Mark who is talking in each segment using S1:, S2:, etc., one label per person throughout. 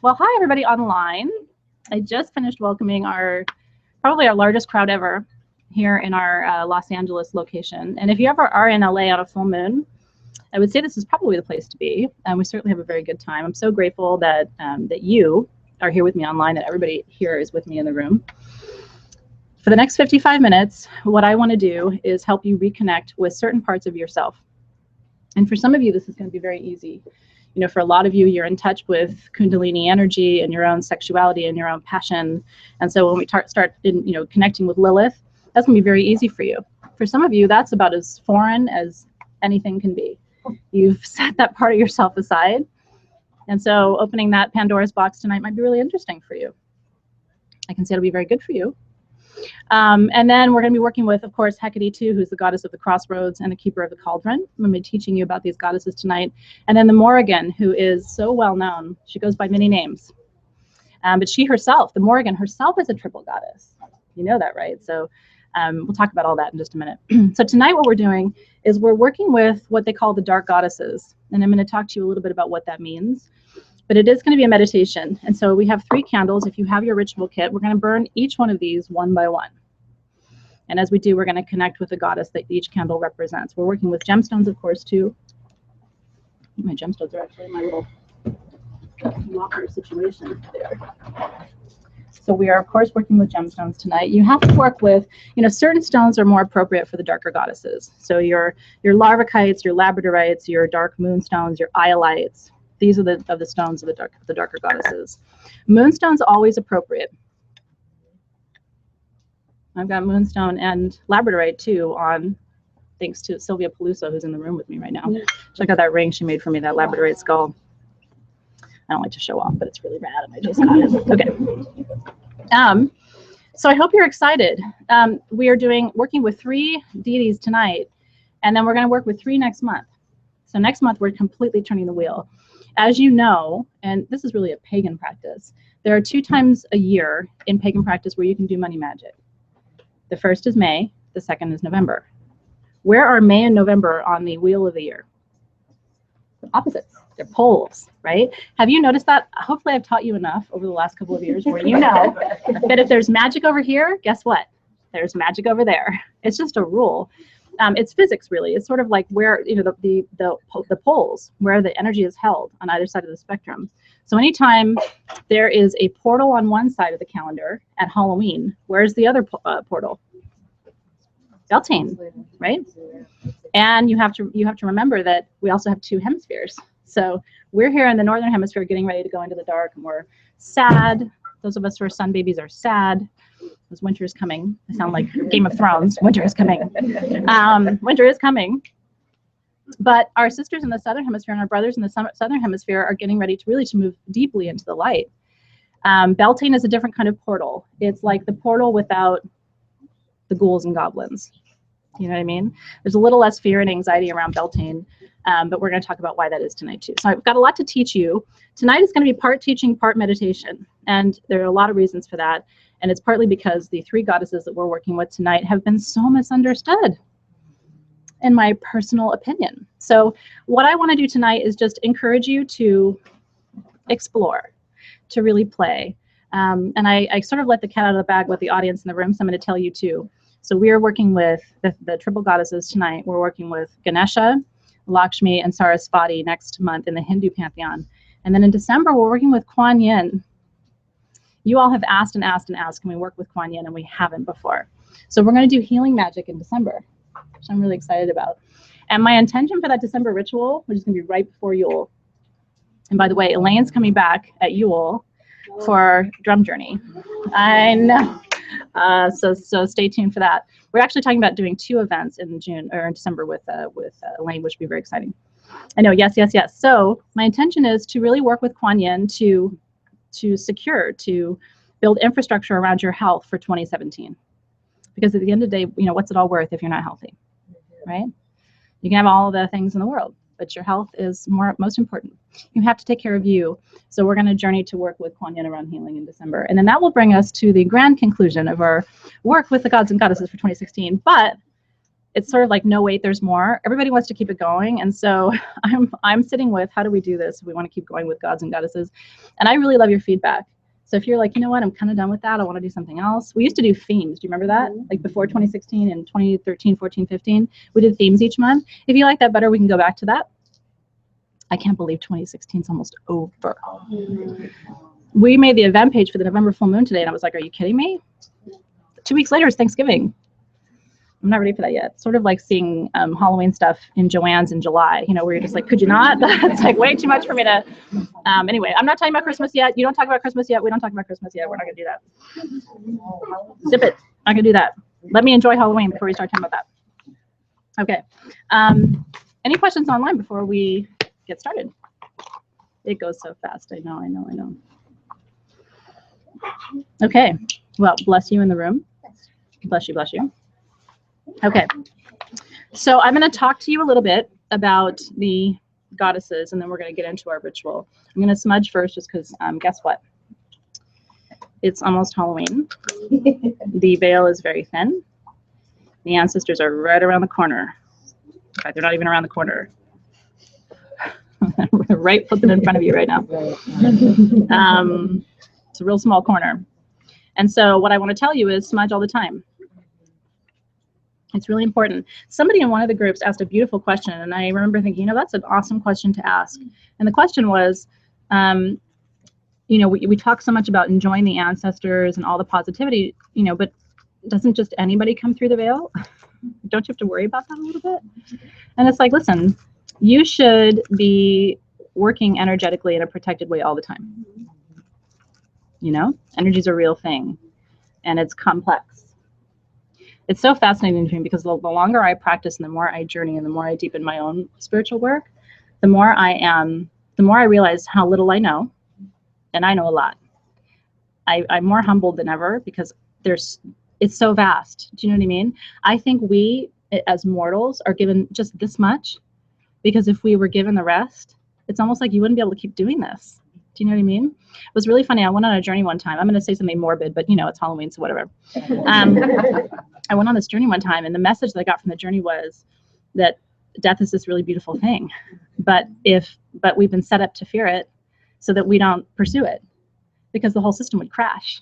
S1: Well, hi everybody online. I just finished welcoming probably our largest crowd ever here in our Los Angeles location. And if you ever are in LA on a full moon, I would say this is probably the place to be. We certainly have a very good time. I'm so grateful that that you are here with me online, that everybody here is with me in the room. For the next 55 minutes, what I want to do is help you reconnect with certain parts of yourself. And for some of you, this is going to be very easy. You know, for a lot of you, you're in touch with Kundalini energy and your own sexuality and your own passion. And so when we start connecting with Lilith, that's going to be very easy for you. For some of you, that's about as foreign as anything can be. You've set that part of yourself aside. And so opening that Pandora's box tonight might be really interesting for you. I can say it'll be very good for you. And then we're going to be working with, of course, Hecate too, who's the goddess of the crossroads and the keeper of the cauldron. I'm going to be teaching you about these goddesses tonight. And then the Morrigan, who is so well known. She goes by many names. But she herself, the Morrigan herself, is a triple goddess. You know that, right? So we'll talk about all that in just a minute. So tonight what we're doing is we're working with what they call the dark goddesses. And I'm going to talk to you a little bit about what that means. But it is going to be a meditation. And so we have 3 candles. If you have your ritual kit, we're going to burn each one of these one by one. And as we do, we're going to connect with the goddess that each candle represents. We're working with gemstones, of course, too. My gemstones are actually in my little locker situation there. So we are, of course, working with gemstones tonight. You have to work with, certain stones are more appropriate for the darker goddesses. So your larvikites, your labradorites, your dark moonstones, your iolites. These are the stones of the darker goddesses. Moonstone's always appropriate. I've got moonstone and labradorite too on, thanks to Sylvia Peluso, who's in the room with me right now. Check out that ring she made for me, that labradorite skull. I don't like to show off, but it's really rad, and I just got it. Okay. So I hope you're excited. We are working with 3 deities tonight, and then we're going to work with 3 next month. So next month we're completely turning the wheel. As you know, and this is really a pagan practice, there are 2 times a year in pagan practice where you can do money magic. The first is May, the second is November. Where are May and November on the wheel of the year? Opposites. They're poles, right? Have you noticed that? Hopefully I've taught you enough over the last couple of years where you know that if there's magic over here, guess what? There's magic over there. It's just a rule. It's physics, really. It's sort of like where, the poles, where the energy is held on either side of the spectrum. So anytime there is a portal on one side of the calendar at Halloween, where's the other portal? Beltane, right? And you have to remember that we also have 2 hemispheres. So we're here in the northern hemisphere getting ready to go into the dark, and we're sad. Those of us who are sun babies are sad. Because winter is coming. I sound like Game of Thrones. Winter is coming. Winter is coming. But our sisters in the southern hemisphere and our brothers in the southern hemisphere are getting ready to move deeply into the light. Beltane is a different kind of portal. It's like the portal without the ghouls and goblins. You know what I mean? There's a little less fear and anxiety around Beltane, but we're going to talk about why that is tonight too. So I've got a lot to teach you. Tonight is going to be part teaching, part meditation. And there are a lot of reasons for that. And it's partly because the 3 goddesses that we're working with tonight have been so misunderstood, in my personal opinion. So what I want to do tonight is just encourage you to explore, to really play. And I sort of let the cat out of the bag with the audience in the room, so I'm going to tell you too. So we are working with the triple goddesses tonight. We're working with Ganesha, Lakshmi, and Saraswati next month in the Hindu pantheon. And then in December, we're working with Kuan Yin. You all have asked and asked and asked, can we work with Kuan Yin? And we haven't before. So we're going to do healing magic in December, which I'm really excited about. And my intention for that December ritual, which is going to be right before Yule. And by the way, Elaine's coming back at Yule for Drum Journey. I know. So stay tuned for that. We're actually talking about doing 2 events in December with Elaine, which will be very exciting. I know, yes. So my intention is to really work with Kuan Yin to build infrastructure around your health for 2017. Because at the end of the day, what's it all worth if you're not healthy, right? You can have all the things in the world, but your health is most important. You have to take care of you. So we're going to journey to work with Kuan Yin around healing in December. And then that will bring us to the grand conclusion of our work with the gods and goddesses for 2016. But it's sort of like, no, wait, there's more. Everybody wants to keep it going. And so I'm sitting with, how do we do this if we want to keep going with gods and goddesses? And I really love your feedback. So if you're like, you know what, I'm kind of done with that, I want to do something else. We used to do themes. Do you remember that? Like before 2016 and 2013, 14, 15, we did themes each month. If you like that better, we can go back to that. I can't believe 2016 is almost over. We made the event page for the November full moon today, and I was like, are you kidding me? 2 weeks later is Thanksgiving. I'm not ready for that yet. Sort of like seeing Halloween stuff in Joann's in July, you know, where you're just like, could you not? That's like way too much for me to. Anyway, I'm not talking about Christmas yet. You don't talk about Christmas yet. We don't talk about Christmas yet. We're not going to do that. Zip it. Not going to do that. Let me enjoy Halloween before we start talking about that. Okay. Any questions online before we get started? It goes so fast. I know. Okay. Well, bless you in the room. Bless you. Okay. So I'm going to talk to you a little bit about the goddesses, and then we're going to get into our ritual. I'm going to smudge first just because guess what? It's almost Halloween. The veil is very thin. The ancestors are right around the corner. In fact, they're not even around the corner. Right flipping in front of you right now. It's a real small corner. And so what I want to tell you is smudge all the time. It's really important. Somebody in one of the groups asked a beautiful question, and I remember thinking, you know, that's an awesome question to ask. And the question was, you know, we talk so much about enjoying the ancestors and all the positivity, you know, but doesn't just anybody come through the veil? Don't you have to worry about that a little bit? And it's like, listen, you should be working energetically in a protected way all the time. You know, energy is a real thing, and it's complex. It's so fascinating to me because the longer I practice and the more I journey and the more I deepen my own spiritual work, the more I realize how little I know, and I know a lot. I'm more humbled than ever because it's so vast. Do you know what I mean? I think we as mortals are given just this much, because if we were given the rest, it's almost like you wouldn't be able to keep doing this. Do you know what I mean? It was really funny. I went on a journey one time. I'm going to say something morbid, but you know, it's Halloween, so whatever. I went on this journey one time, and the message that I got from the journey was that death is this really beautiful thing, but we've been set up to fear it so that we don't pursue it, because the whole system would crash.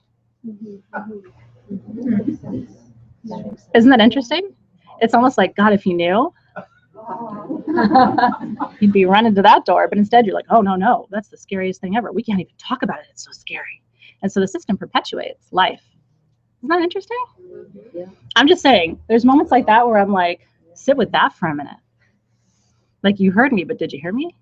S1: Isn't that interesting? It's almost like, God, if you knew, you'd be running to that door, but instead you're like, oh no, that's the scariest thing ever. We can't even talk about it. It's so scary. And so the system perpetuates life. Isn't that interesting? Yeah. I'm just saying, there's moments like that where I'm like, sit with that for a minute. Like, you heard me, but did you hear me?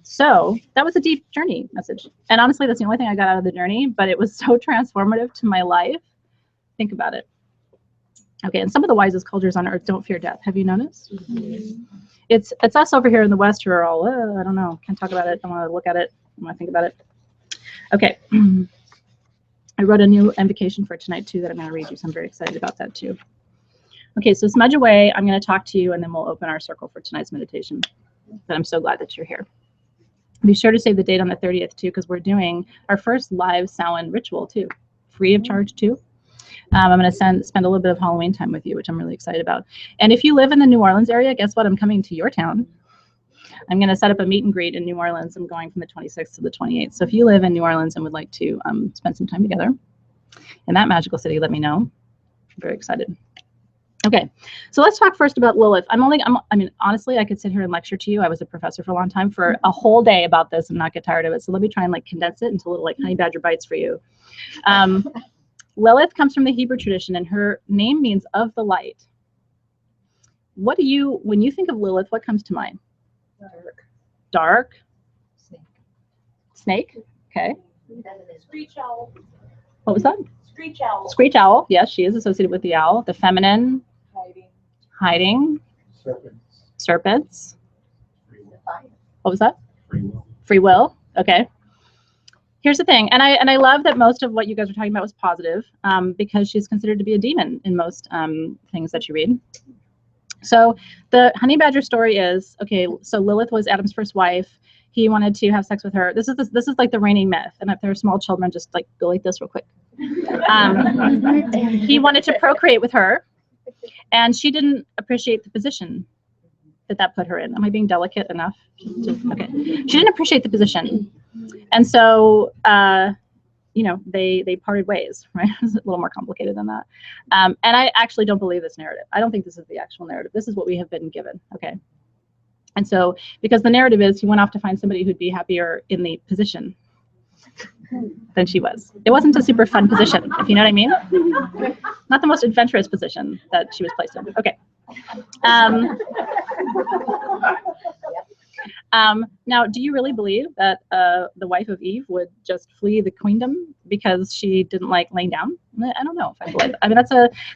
S1: So that was a deep journey message. And honestly, that's the only thing I got out of the journey, but it was so transformative to my life. Think about it. Okay, and some of the wisest cultures on earth don't fear death. Have you noticed? Mm-hmm. It's us over here in the West who are all, I don't know, can't talk about it, I want to look at it, I want to think about it. Okay, I wrote a new invocation for tonight too that I'm going to read you, so I'm very excited about that too. Okay, so smudge away. I'm going to talk to you, and then we'll open our circle for tonight's meditation. But I'm so glad that you're here. Be sure to save the date on the 30th too, because we're doing our first live Samhain ritual too, free of charge too. I'm going to spend a little bit of Halloween time with you, which I'm really excited about. And if you live in the New Orleans area, guess what? I'm coming to your town. I'm going to set up a meet and greet in New Orleans. I'm going from the 26th to the 28th. So if you live in New Orleans and would like to spend some time together in that magical city, let me know. I'm very excited. Okay, so let's talk first about Lilith. I mean, honestly, I could sit here and lecture to you. I was a professor for a long time for a whole day about this and not get tired of it. So let me try and like condense it into little like honey badger bites for you. Lilith comes from the Hebrew tradition, and her name means of the light. When you think of Lilith, what comes to mind? Dark. Snake. Okay.
S2: Screech owl.
S1: What was that?
S2: Screech owl.
S1: Screech owl. Yes, she is associated with the owl. The feminine. Hiding. Serpents. What was that? Free will. Okay. Here's the thing, and I love that most of what you guys are talking about was positive, because she's considered to be a demon in most things that you read. So the honey badger story is, okay, so Lilith was Adam's first wife. He wanted to have sex with her. This is like the reigning myth, and if there are small children, just like go like this real quick. He wanted to procreate with her, and she didn't appreciate the position that put her in. Am I being delicate enough? Okay. She didn't appreciate the position. And so, you know, they parted ways, right? It's a little more complicated than that. And I actually don't believe this narrative. I don't think this is the actual narrative. This is what we have been given, okay? And so, because the narrative is he went off to find somebody who'd be happier in the position than she was. It wasn't a super fun position, if you know what I mean. Not the most adventurous position that she was placed in. Okay. Now, do you really believe that the wife of Eve would just flee the queendom because she didn't like laying down? I don't know if I believe it. I mean,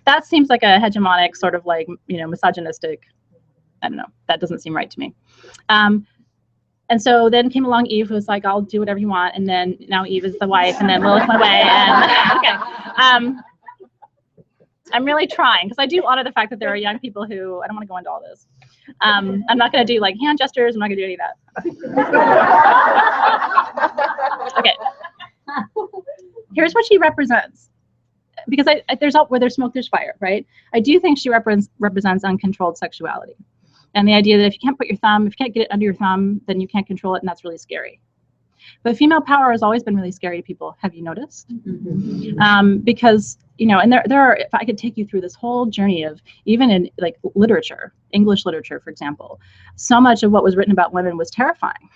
S1: that seems like a hegemonic sort of like, you know, misogynistic. I don't know. That doesn't seem right to me. And so then came along Eve, who was like, I'll do whatever you want. And then now Eve is the wife, and then Lilith went away. And okay. I'm really trying, because I do honor the fact that there are young people who, I don't want to go into all this. I'm not going to do like hand gestures. I'm not going to do any of that. Okay. Here's what she represents. Because where there's smoke, there's fire, right? I do think she represents uncontrolled sexuality. And the idea that if you can't put your thumb, if you can't get it under your thumb, then you can't control it, and that's really scary. But female power has always been really scary to people. Have you noticed? Mm-hmm. Because, you know, and there are, if I could take you through this whole journey of, even in like literature, English literature, for example, so much of what was written about women was terrifying.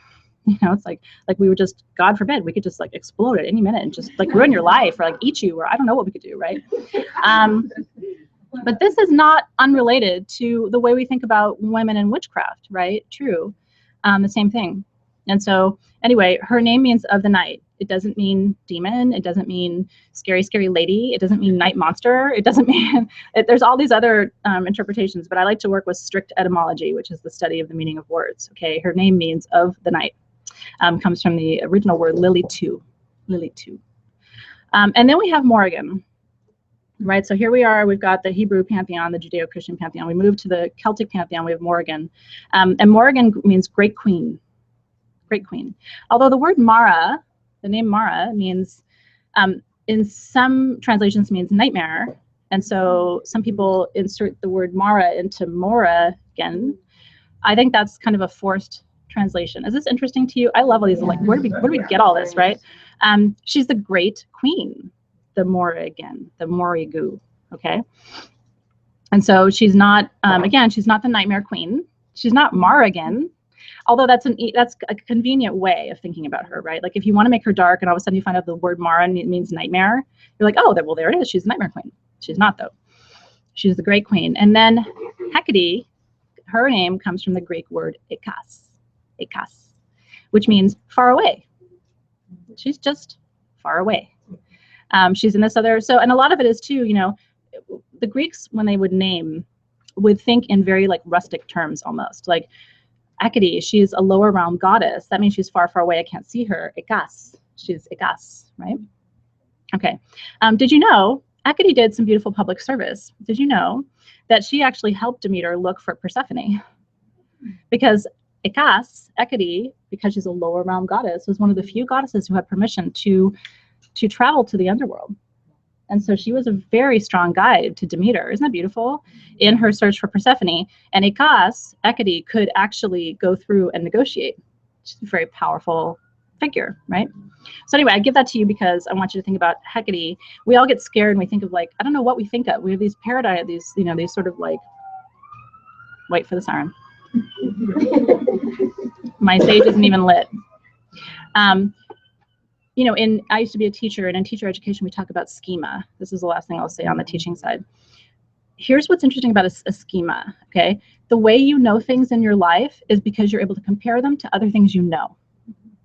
S1: You know, it's like we were just, God forbid, we could just like explode at any minute and just like ruin your life, or like eat you, or I don't know what we could do, right? But this is not unrelated to the way we think about women and witchcraft, right? True. The same thing. And so anyway, her name means of the night. It doesn't mean demon. It doesn't mean scary, scary lady. It doesn't mean night monster. It doesn't mean, there's all these other interpretations, but I like to work with strict etymology, which is the study of the meaning of words. Okay, her name means of the night. Comes from the original word lily-tu. And then we have Morrigan. Right, so here we are, we've got the Hebrew pantheon, the Judeo-Christian pantheon. We move to the Celtic pantheon, we have Morrigan. And Morrigan means great queen, great queen. Although the word Mara, the name Mara means, in some translations means nightmare. And so some people insert the word Mara into Morrigan. I think that's kind of a forced translation. Is this interesting to you? I love all these, like, where do we get all this, right? She's the great queen. The Morrigan, the Morrigu, okay? And so she's not, again, she's not the nightmare queen. She's not Morrigan, although that's a convenient way of thinking about her, right? Like if you want to make her dark and all of a sudden you find out the word Mara means nightmare, you're like, oh, well, there it is. She's the nightmare queen. She's not, though. She's the great queen. And then Hecate, her name comes from the Greek word ekas, which means far away. She's just far away. She's in this other, so, and a lot of it is too, you know, the Greeks, when they would name, would think in very like rustic terms almost. Like Hecate, she's a lower realm goddess. That means she's far, far away. I can't see her. Ekas, she's ekas, right? Okay. Did you know Hecate did some beautiful public service? Did you know that she actually helped Demeter look for Persephone? Because Hecate, because she's a lower realm goddess, was one of the few goddesses who had permission to travel to the underworld. And so she was a very strong guide to Demeter. Isn't that beautiful? In her search for Persephone. And Hecate could actually go through and negotiate. She's a very powerful figure, right? So anyway, I give that to you because I want you to think about Hecate. We all get scared and we think of like, I don't know what we think of. We have these paradigms, these, you know, these sort of like, wait for the siren. My stage isn't even lit. You know, I used to be a teacher, and in teacher education, we talk about schema. This is the last thing I'll say on the teaching side. Here's what's interesting about a schema, okay? The way you know things in your life is because you're able to compare them to other things you know,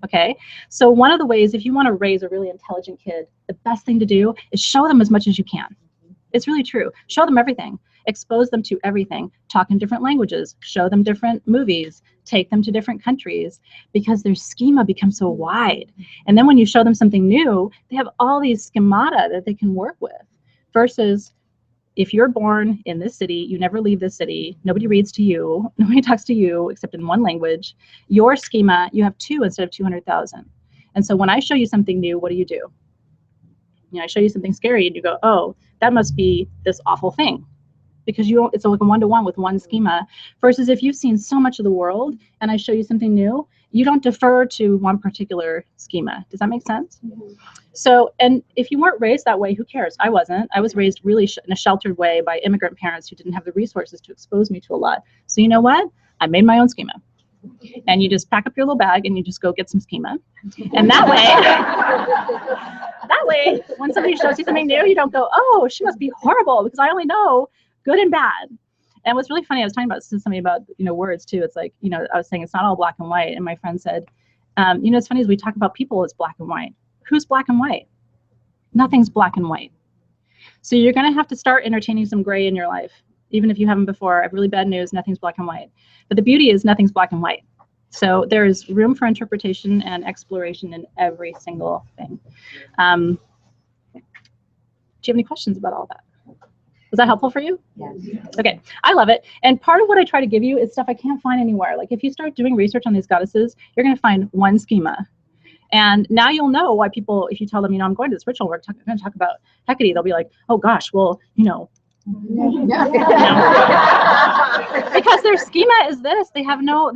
S1: okay? So one of the ways, if you want to raise a really intelligent kid, the best thing to do is show them as much as you can. It's really true. Show them everything. Expose them to everything. Talk in different languages. Show them different movies. Take them to different countries, because their schema becomes so wide. And then when you show them something new, they have all these schemata that they can work with. Versus if you're born in this city, you never leave this city, nobody reads to you, nobody talks to you except in one language, your schema, you have 2 instead of 200,000. And so when I show you something new, what do? I show you something scary and you go, oh, that must be this awful thing. Because it's like a one-to-one with one schema, versus if you've seen so much of the world and I show you something new, you don't defer to one particular schema. Does that make sense? Mm-hmm. So, and if you weren't raised that way, who cares? I wasn't. I was raised really in a sheltered way by immigrant parents who didn't have the resources to expose me to a lot. So you know what? I made my own schema. And you just pack up your little bag and you just go get some schema. And that way, when somebody shows you something new, you don't go, oh, she must be horrible because I only know good and bad. And what's really funny, I was talking to somebody about, words too. It's like, I was saying it's not all black and white. And my friend said, it's funny is we talk about people as black and white. Who's black and white? Nothing's black and white. So you're going to have to start entertaining some gray in your life. Even if you haven't before. I have really bad news, nothing's black and white. But the beauty is nothing's black and white. So there's room for interpretation and exploration in every single thing. Do you have any questions about all that? Was that helpful for you?
S2: Yes.
S1: Okay, I love it. And part of what I try to give you is stuff I can't find anywhere. Like if you start doing research on these goddesses, you're going to find one schema. And now you'll know why people, if you tell them, I'm going to this ritual, we're going to talk about Hecate, they'll be like, oh gosh, well, because their schema is this. They have no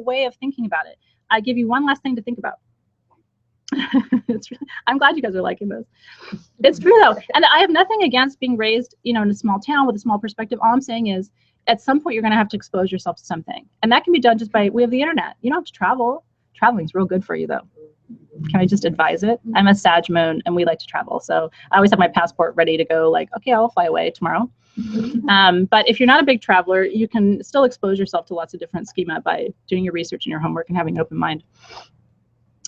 S1: way of thinking about it. I give you one last thing to think about. I'm glad you guys are liking this. It's true though, and I have nothing against being raised, in a small town with a small perspective. All I'm saying is, at some point, you're going to have to expose yourself to something, and that can be done just by way of the internet. You don't have to travel. Traveling's real good for you, though. Can I just advise it? I'm a Sag moon, and we like to travel, so I always have my passport ready to go. Like, okay, I'll fly away tomorrow. But if you're not a big traveler, you can still expose yourself to lots of different schema by doing your research and your homework and having an open mind.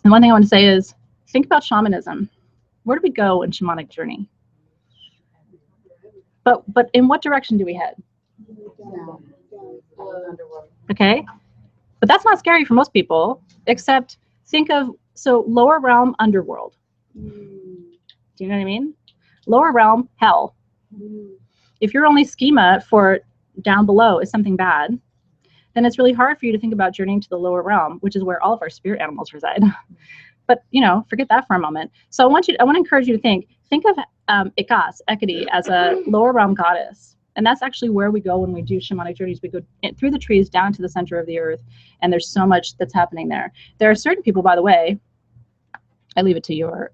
S1: And one thing I want to say is, think about shamanism. Where do we go in shamanic journey? But in what direction do we head? Okay, but that's not scary for most people, except think of, lower realm, underworld. Do you know what I mean? Lower realm, hell. If your only schema for down below is something bad, then it's really hard for you to think about journeying to the lower realm, which is where all of our spirit animals reside. But, forget that for a moment. So I want to encourage you to think of Hecate as a lower realm goddess. And that's actually where we go when we do shamanic journeys. We go through the trees down to the center of the earth, and there's so much that's happening there. There are certain people, by the way, I leave it to your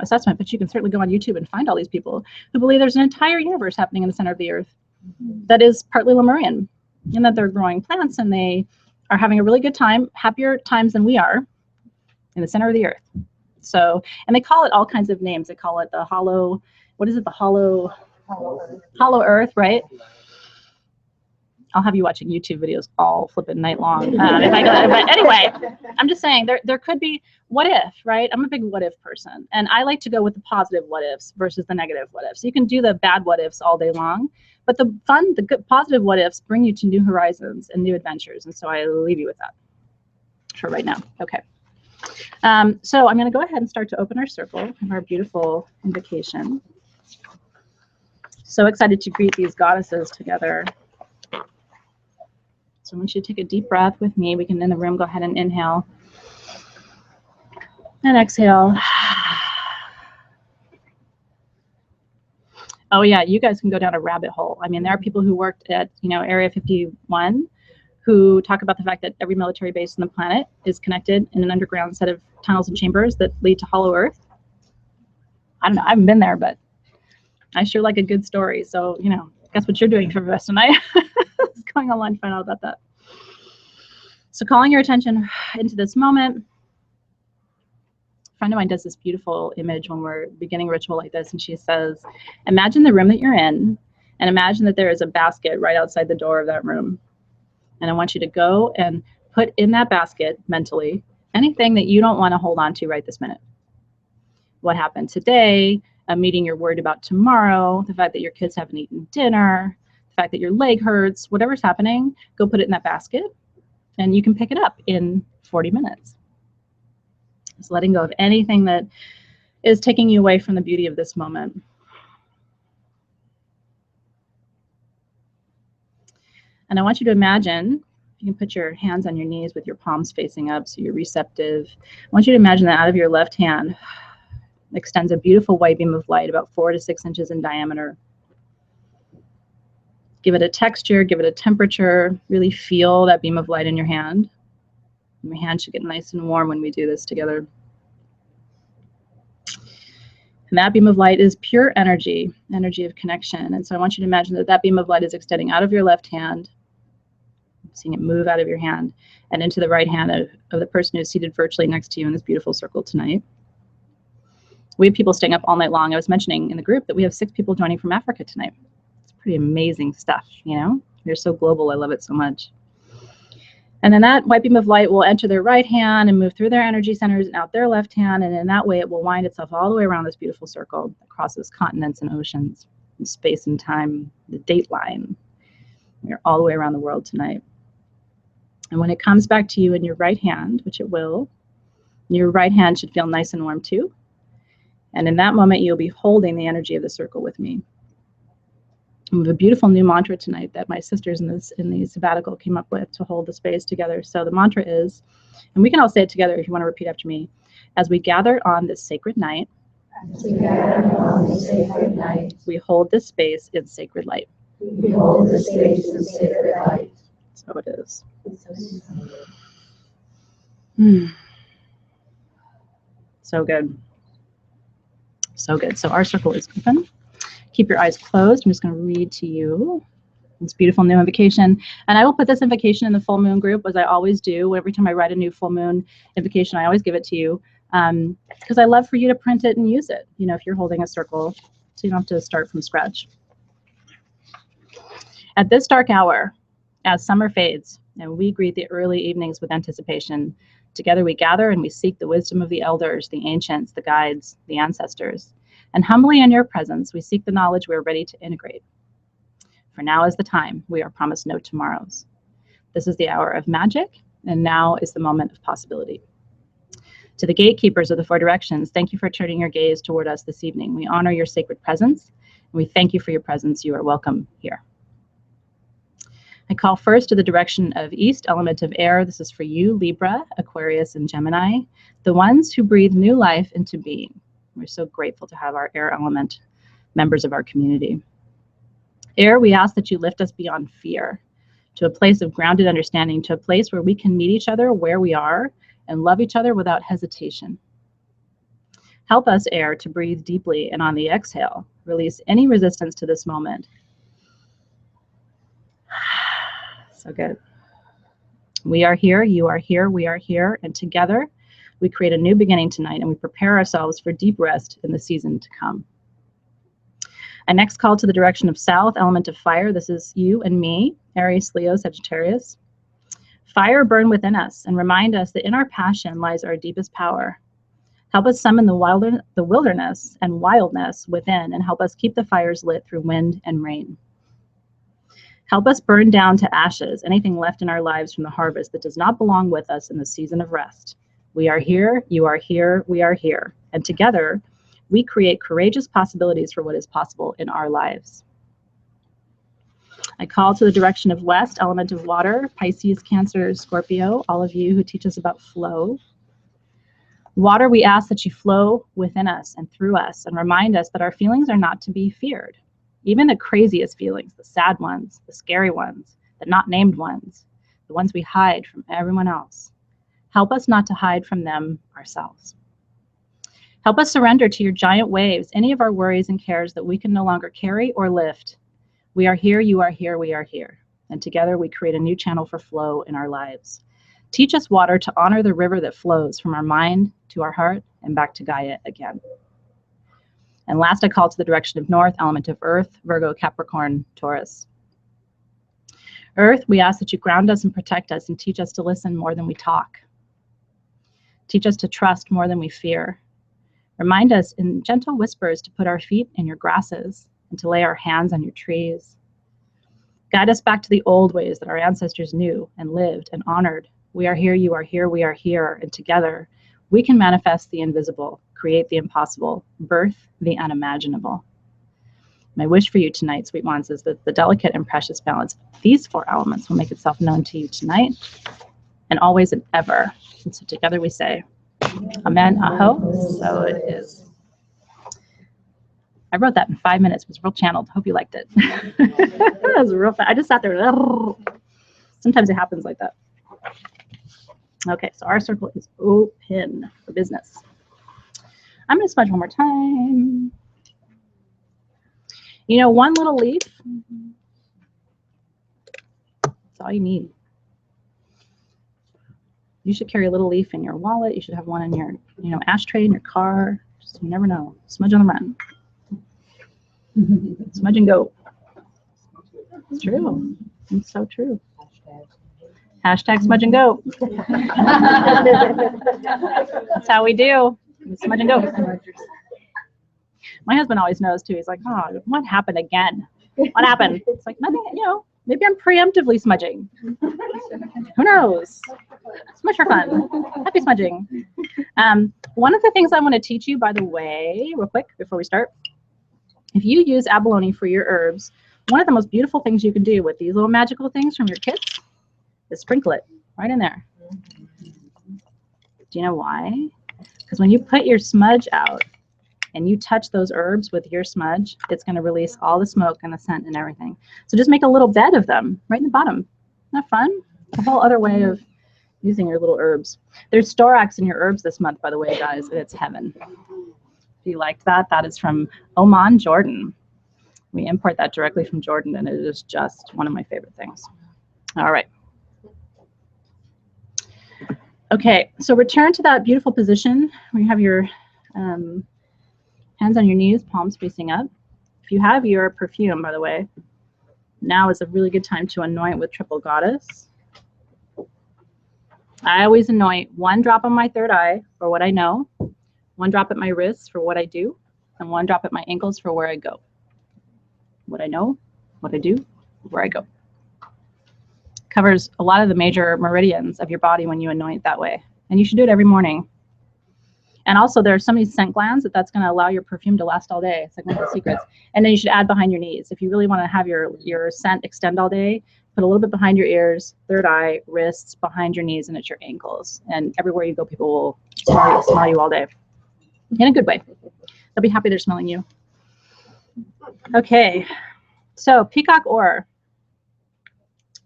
S1: assessment, but you can certainly go on YouTube and find all these people who believe there's an entire universe happening in the center of the earth that is partly Lemurian, and that they're growing plants and they are having a really good time, happier times than we are, in the center of the earth. So, and they call it all kinds of names. They call it the hollow, what is it? The hollow earth, right? I'll have you watching YouTube videos all flipping night long. But anyway, I'm just saying there could be what if, right? I'm a big what if person, and I like to go with the positive what ifs versus the negative what ifs. You can do the bad what ifs all day long, but the good positive what ifs bring you to new horizons and new adventures. And so I leave you with that for right now. Okay. So I'm going to go ahead and start to open our circle of our beautiful invocation. So excited to greet these goddesses together. So I want you to take a deep breath with me. We can, in the room, go ahead and inhale and exhale. Oh yeah, you guys can go down a rabbit hole. I mean, there are people who worked at, Area 51 who talk about the fact that every military base on the planet is connected in an underground set of tunnels and chambers that lead to hollow earth. I don't know, I haven't been there, but I sure like a good story. So, guess what you're doing for the rest of the night. Going online to find out about that. So calling your attention into this moment. A friend of mine does this beautiful image when we're beginning a ritual like this, and she says, imagine the room that you're in, and imagine that there is a basket right outside the door of that room. And I want you to go and put in that basket mentally anything that you don't want to hold on to right this minute. What happened today, a meeting you're worried about tomorrow, the fact that your kids haven't eaten dinner, the fact that your leg hurts, whatever's happening, go put it in that basket, and you can pick it up in 40 minutes. Just letting go of anything that is taking you away from the beauty of this moment. And I want you to imagine, you can put your hands on your knees with your palms facing up so you're receptive. I want you to imagine that out of your left hand, extends a beautiful white beam of light about 4 to 6 inches in diameter. Give it a texture, give it a temperature, really feel that beam of light in your hand. Your hand should get nice and warm when we do this together. And that beam of light is pure energy, energy of connection. And so I want you to imagine that that beam of light is extending out of your left hand, seeing it move out of your hand and into the right hand of the person who's seated virtually next to you in this beautiful circle tonight. We have people staying up all night long. I was mentioning in the group that we have 6 people joining from Africa tonight. It's pretty amazing stuff, you know? You're so global. I love it so much. And then that white beam of light will enter their right hand and move through their energy centers and out their left hand. And in that way, it will wind itself all the way around this beautiful circle that crosses continents and oceans, and space and time, the date line. We're all the way around the world tonight. And when it comes back to you in your right hand, which it will, your right hand should feel nice and warm too. And in that moment, you'll be holding the energy of the circle with me. We have a beautiful new mantra tonight that my sisters in the sabbatical came up with to hold the space together. So the mantra is, and we can all say it together if you want to repeat after me, as we gather on this sacred night, we hold this space in sacred light.
S3: We hold the space in sacred light.
S1: So it is. So good. So good. So our circle is open. Keep your eyes closed. I'm just going to read to you this beautiful new invocation. And I will put this invocation in the full moon group, as I always do. Every time I write a new full moon invocation, I always give it to you because I love for you to print it and use it, you know, if you're holding a circle, so you don't have to start from scratch. At this dark hour, as summer fades, and we greet the early evenings with anticipation, together we gather and we seek the wisdom of the elders, the ancients, the guides, the ancestors. And humbly in your presence, we seek the knowledge we are ready to integrate. For now is the time. We are promised no tomorrows. This is the hour of magic, and now is the moment of possibility. To the gatekeepers of the 4 directions, thank you for turning your gaze toward us this evening. We honor your sacred presence, and we thank you for your presence. You are welcome here. I call first to the direction of east, element of air. This is for you, Libra, Aquarius, and Gemini, the ones who breathe new life into being. We're so grateful to have our air element members of our community. Air, we ask that you lift us beyond fear to a place of grounded understanding, to a place where we can meet each other where we are and love each other without hesitation. Help us, air, to breathe deeply, and on the exhale, release any resistance to this moment. So good. We are here, you are here, we are here, and together we create a new beginning tonight, and we prepare ourselves for deep rest in the season to come. I next call to the direction of south, element of fire. This is you and me, Aries, Leo, Sagittarius. Fire burn within us and remind us that in our passion lies our deepest power. Help us summon the wilderness and wildness within, and help us keep the fires lit through wind and rain. Help us burn down to ashes anything left in our lives from the harvest that does not belong with us in the season of rest. We are here, you are here, we are here. And together, we create courageous possibilities for what is possible in our lives. I call to the direction of west, element of water, Pisces, Cancer, Scorpio, all of you who teach us about flow. Water, we ask that you flow within us and through us and remind us that our feelings are not to be feared. Even the craziest feelings, the sad ones, the scary ones, the not named ones, the ones we hide from everyone else. Help us not to hide from them ourselves. Help us surrender to your giant waves any of our worries and cares that we can no longer carry or lift. We are here, you are here, we are here. And together we create a new channel for flow in our lives. Teach us, water, to honor the river that flows from our mind to our heart and back to Gaia again. And last, I call to the direction of north, element of earth, Virgo, Capricorn, Taurus. Earth, we ask that you ground us and protect us and teach us to listen more than we talk. Teach us to trust more than we fear. Remind us in gentle whispers to put our feet in your grasses and to lay our hands on your trees. Guide us back to the old ways that our ancestors knew and lived and honored. We are here, you are here, we are here, and together we can manifest the invisible, create the impossible, birth the unimaginable. My wish for you tonight, sweet ones, is that the delicate and precious balance of these 4 elements will make itself known to you tonight and always and ever. And so together we say, Amen, Aho, so it is. I wrote that in 5 minutes. It was real channeled. Hope you liked it. That was real fast. I just sat there. Sometimes it happens like that. Okay, so our circle is open for business. I'm going to smudge one more time. You know, one little leaf, that's all you need. You should carry a little leaf in your wallet. You should have one in your, ashtray in your car. Just, you never know. Smudge on the run. Smudge and go. It's true. It's so true. Hashtag smudge and go. That's how we do. We smudge and go. My husband always knows too. He's like, oh, what happened again? What happened? It's like nothing, maybe I'm preemptively smudging. Who knows? Smudge for fun. Happy smudging. One of the things I want to teach you, by the way, real quick before we start, if you use abalone for your herbs, one of the most beautiful things you can do with these little magical things from your kits is sprinkle it right in there. Do you know why? Because when you put your smudge out and you touch those herbs with your smudge, it's going to release all the smoke and the scent and everything. So just make a little bed of them right in the bottom. Isn't that fun? A whole other way of using your little herbs. There's storax in your herbs this month, by the way, guys, and it's heaven. If you liked that, that is from Oman, Jordan. We import that directly from Jordan, and it is just one of my favorite things. All right. Okay, so return to that beautiful position where you have your hands on your knees, palms facing up. If you have your perfume, by the way, now is a really good time to anoint with Triple Goddess. I always anoint 1 drop on my third eye for what I know, 1 drop at my wrists for what I do, and 1 drop at my ankles for where I go. What I know, what I do, where I go. Covers a lot of the major meridians of your body when you anoint that way. And you should do it every morning. And also there are so many scent glands that's going to allow your perfume to last all day. It's like one of the secrets. And then you should add behind your knees. If you really want to have your scent extend all day, put a little bit behind your ears, third eye, wrists, behind your knees, and at your ankles. And everywhere you go, people will smell you all day. In a good way. They'll be happy they're smelling you. Okay. So Peacock Ore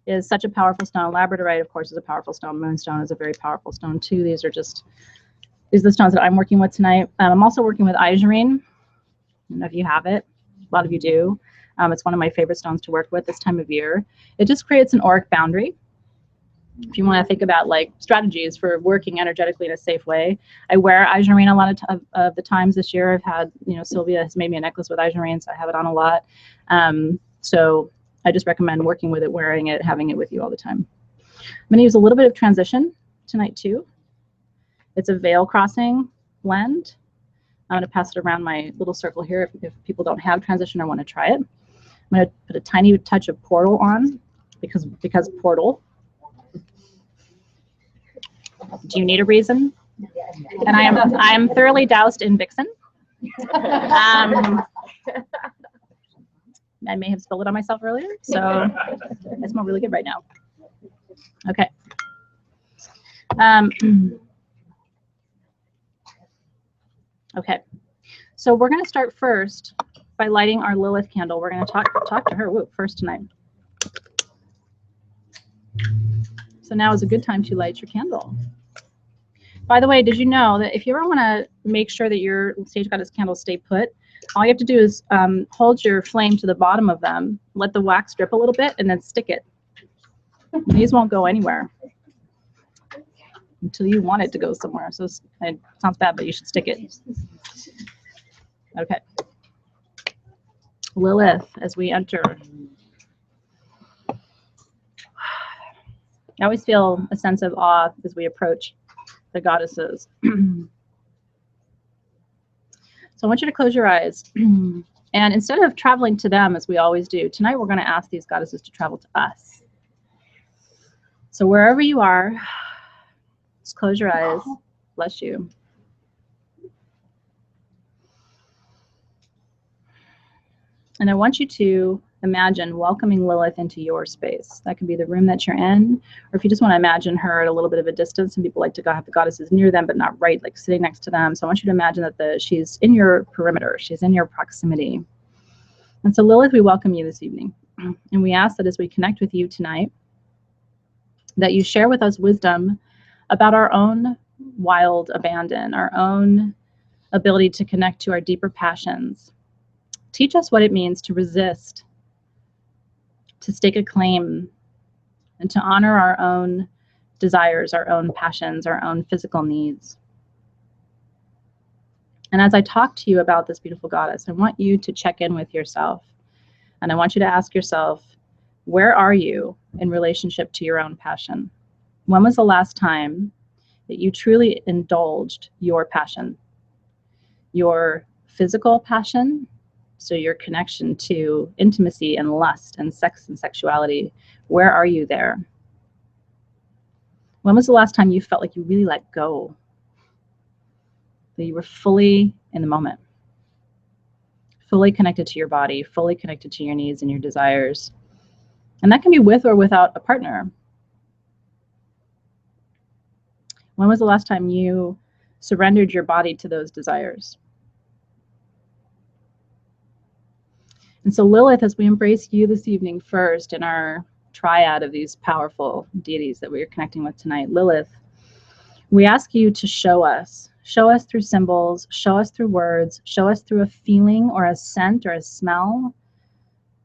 S1: is such a powerful stone. Labradorite, of course, is a powerful stone. Moonstone is a very powerful stone too. These are the stones that I'm working with tonight. I'm also working with Isurine. I don't know if you have it. A lot of you do. It's one of my favorite stones to work with this time of year. It just creates an auric boundary. If you want to think about like strategies for working energetically in a safe way, I wear Isurine a lot of the times this year. I've had, Sylvia has made me a necklace with Isurine, so I have it on a lot. So I just recommend working with it, wearing it, having it with you all the time. I'm going to use a little bit of transition tonight too. It's a veil crossing blend. I'm going to pass it around my little circle here if people don't have transition or want to try it. I'm going to put a tiny touch of portal on because portal. Do you need a reason? And I am thoroughly doused in Vixen. I may have spilled it on myself earlier, so I smell really good right now. Okay. Okay. So we're going to start first by lighting our Lilith candle. We're going to talk to her first tonight. So now is a good time to light your candle. By the way, did you know that if you ever want to make sure that your Sage Goddess candles stay put, all you have to do is hold your flame to the bottom of them, let the wax drip a little bit, and then stick it. These won't go anywhere until you want it to go somewhere. So it sounds bad, but you should stick it. Okay. Lilith, as we enter. I always feel a sense of awe as we approach the goddesses. So I want you to close your eyes. And instead of traveling to them, as we always do, tonight we're going to ask these goddesses to travel to us. So wherever you are, just close your eyes. Bless you. And I want you to imagine welcoming Lilith into your space. That could be the room that you're in, or if you just want to imagine her at a little bit of a distance, and people like to have the goddesses near them, but not right, like sitting next to them. So I want you to imagine that she's in your perimeter, she's in your proximity. And so Lilith, we welcome you this evening. And we ask that as we connect with you tonight, that you share with us wisdom about our own wild abandon, our own ability to connect to our deeper passions. Teach us what it means to resist, to stake a claim, and to honor our own desires, our own passions, our own physical needs. And as I talk to you about this beautiful goddess, I want you to check in with yourself. And I want you to ask yourself, where are you in relationship to your own passion? When was the last time that you truly indulged your passion? Your physical passion, so your connection to intimacy and lust and sex and sexuality. Where are you there? When was the last time you felt like you really let go? That you were fully in the moment, fully connected to your body, fully connected to your needs and your desires. And that can be with or without a partner. When was the last time you surrendered your body to those desires? And so Lilith, as we embrace you this evening first in our triad of these powerful deities that we are connecting with tonight, Lilith, we ask you to show us through symbols, show us through words, show us through a feeling or a scent or a smell,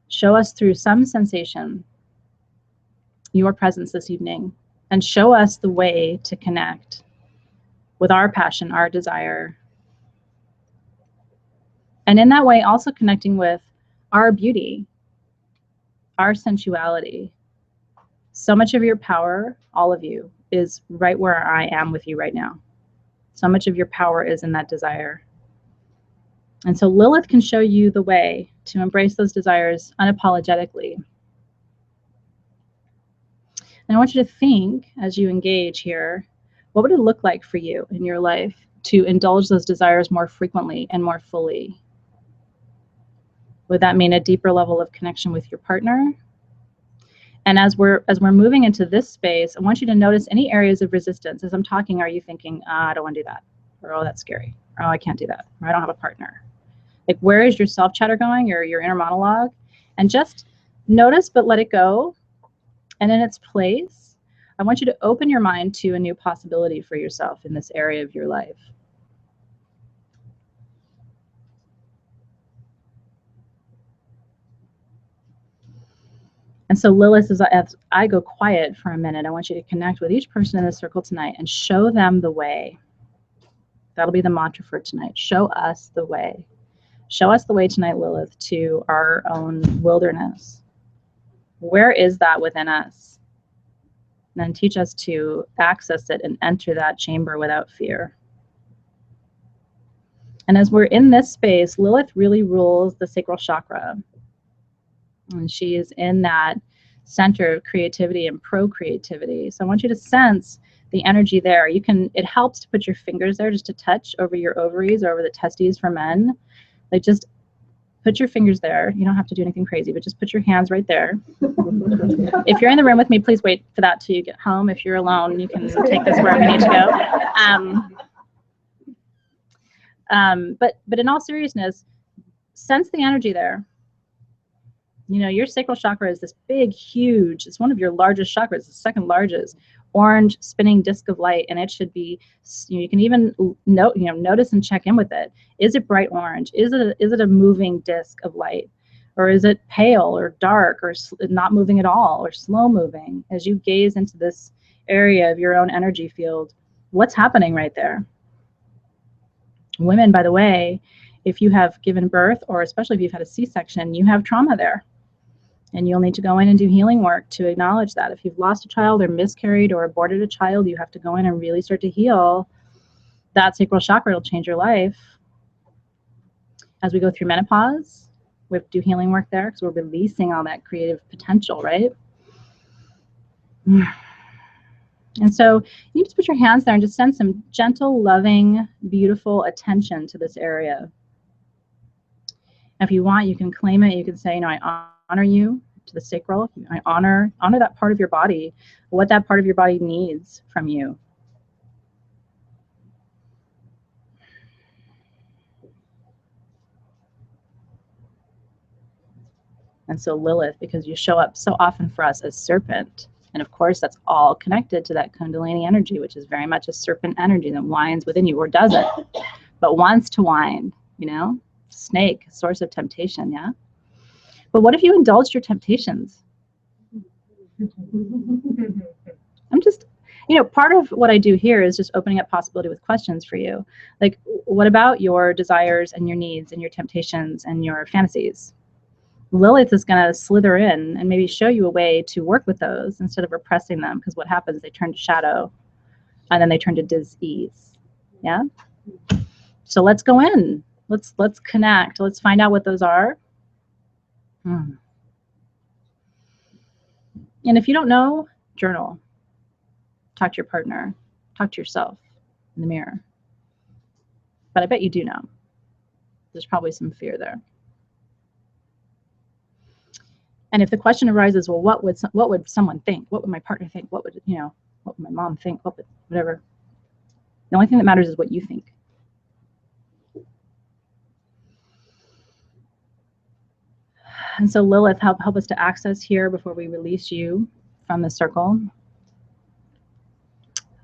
S1: show us through some sensation your presence this evening, and show us the way to connect with our passion, our desire. And in that way, also connecting with our beauty, our sensuality. So much of your power, all of you, is right where I am with you right now. So much of your power is in that desire. And so Lilith can show you the way to embrace those desires unapologetically. And I want you to think, as you engage here, what would it look like for you in your life to indulge those desires more frequently and more fully? Would that mean a deeper level of connection with your partner? And as we're moving into this space, I want you to notice any areas of resistance. As I'm talking, are you thinking, I don't want to do that? Or, oh, that's scary. Or, oh, I can't do that. Or, I don't have a partner. Like, where is your self-chatter going, or your inner monologue? And just notice, but let it go. And in its place, I want you to open your mind to a new possibility for yourself in this area of your life. And so Lilith, as I go quiet for a minute, I want you to connect with each person in the circle tonight and show them the way. That'll be the mantra for tonight. Show us the way. Show us the way tonight, Lilith, to our own wilderness. Where is that within us? And then teach us to access it and enter that chamber without fear. And as we're in this space, Lilith really rules the Sacral Chakra. And she is in that center of creativity and procreativity. So I want you to sense the energy there. It helps to put your fingers there just to touch over your ovaries or over the testes for men. Like, just put your fingers there. You don't have to do anything crazy, but just put your hands right there. If you're in the room with me, please wait for that till you get home. If you're alone, you can take this wherever you need to go. But in all seriousness, sense the energy there. You know, your sacral chakra is this big, huge, it's one of your largest chakras, the second largest, orange spinning disc of light, and it should be, you can even notice and check in with it. Is it bright orange? Is it a moving disc of light? Or is it pale or dark or not moving at all or slow moving? As you gaze into this area of your own energy field, what's happening right there? Women, by the way, if you have given birth, or especially if you've had a C-section, you have trauma there. And you'll need to go in and do healing work to acknowledge that. If you've lost a child or miscarried or aborted a child, you have to go in and really start to heal that sacral chakra. It'll change your life. As we go through menopause, we have to do healing work there because we're releasing all that creative potential, right? And so you just put your hands there and just send some gentle, loving, beautiful attention to this area. If you want, you can claim it. You can say, I honor you to the sacral. I honor that part of your body, what that part of your body needs from you. And so Lilith, because you show up so often for us as serpent, and of course that's all connected to that Kundalini energy, which is very much a serpent energy that winds within you, or doesn't, but wants to wind, you know? Snake, source of temptation, yeah? But what if you indulged your temptations? I'm just, you know, part of what I do here is just opening up possibility with questions for you. Like, what about your desires and your needs and your temptations and your fantasies? Lilith is going to slither in and maybe show you a way to work with those instead of repressing them, because what happens, they turn to shadow and then they turn to disease. Yeah? So let's go in. Let's connect. Let's find out what those are. And if you don't know, journal. Talk to your partner. Talk to yourself in the mirror. But I bet you do know. There's probably some fear there. And if the question arises, well, what would someone think? What would my partner think? What would my mom think? Whatever. The only thing that matters is what you think. And so Lilith, help us to access here before we release you from the circle.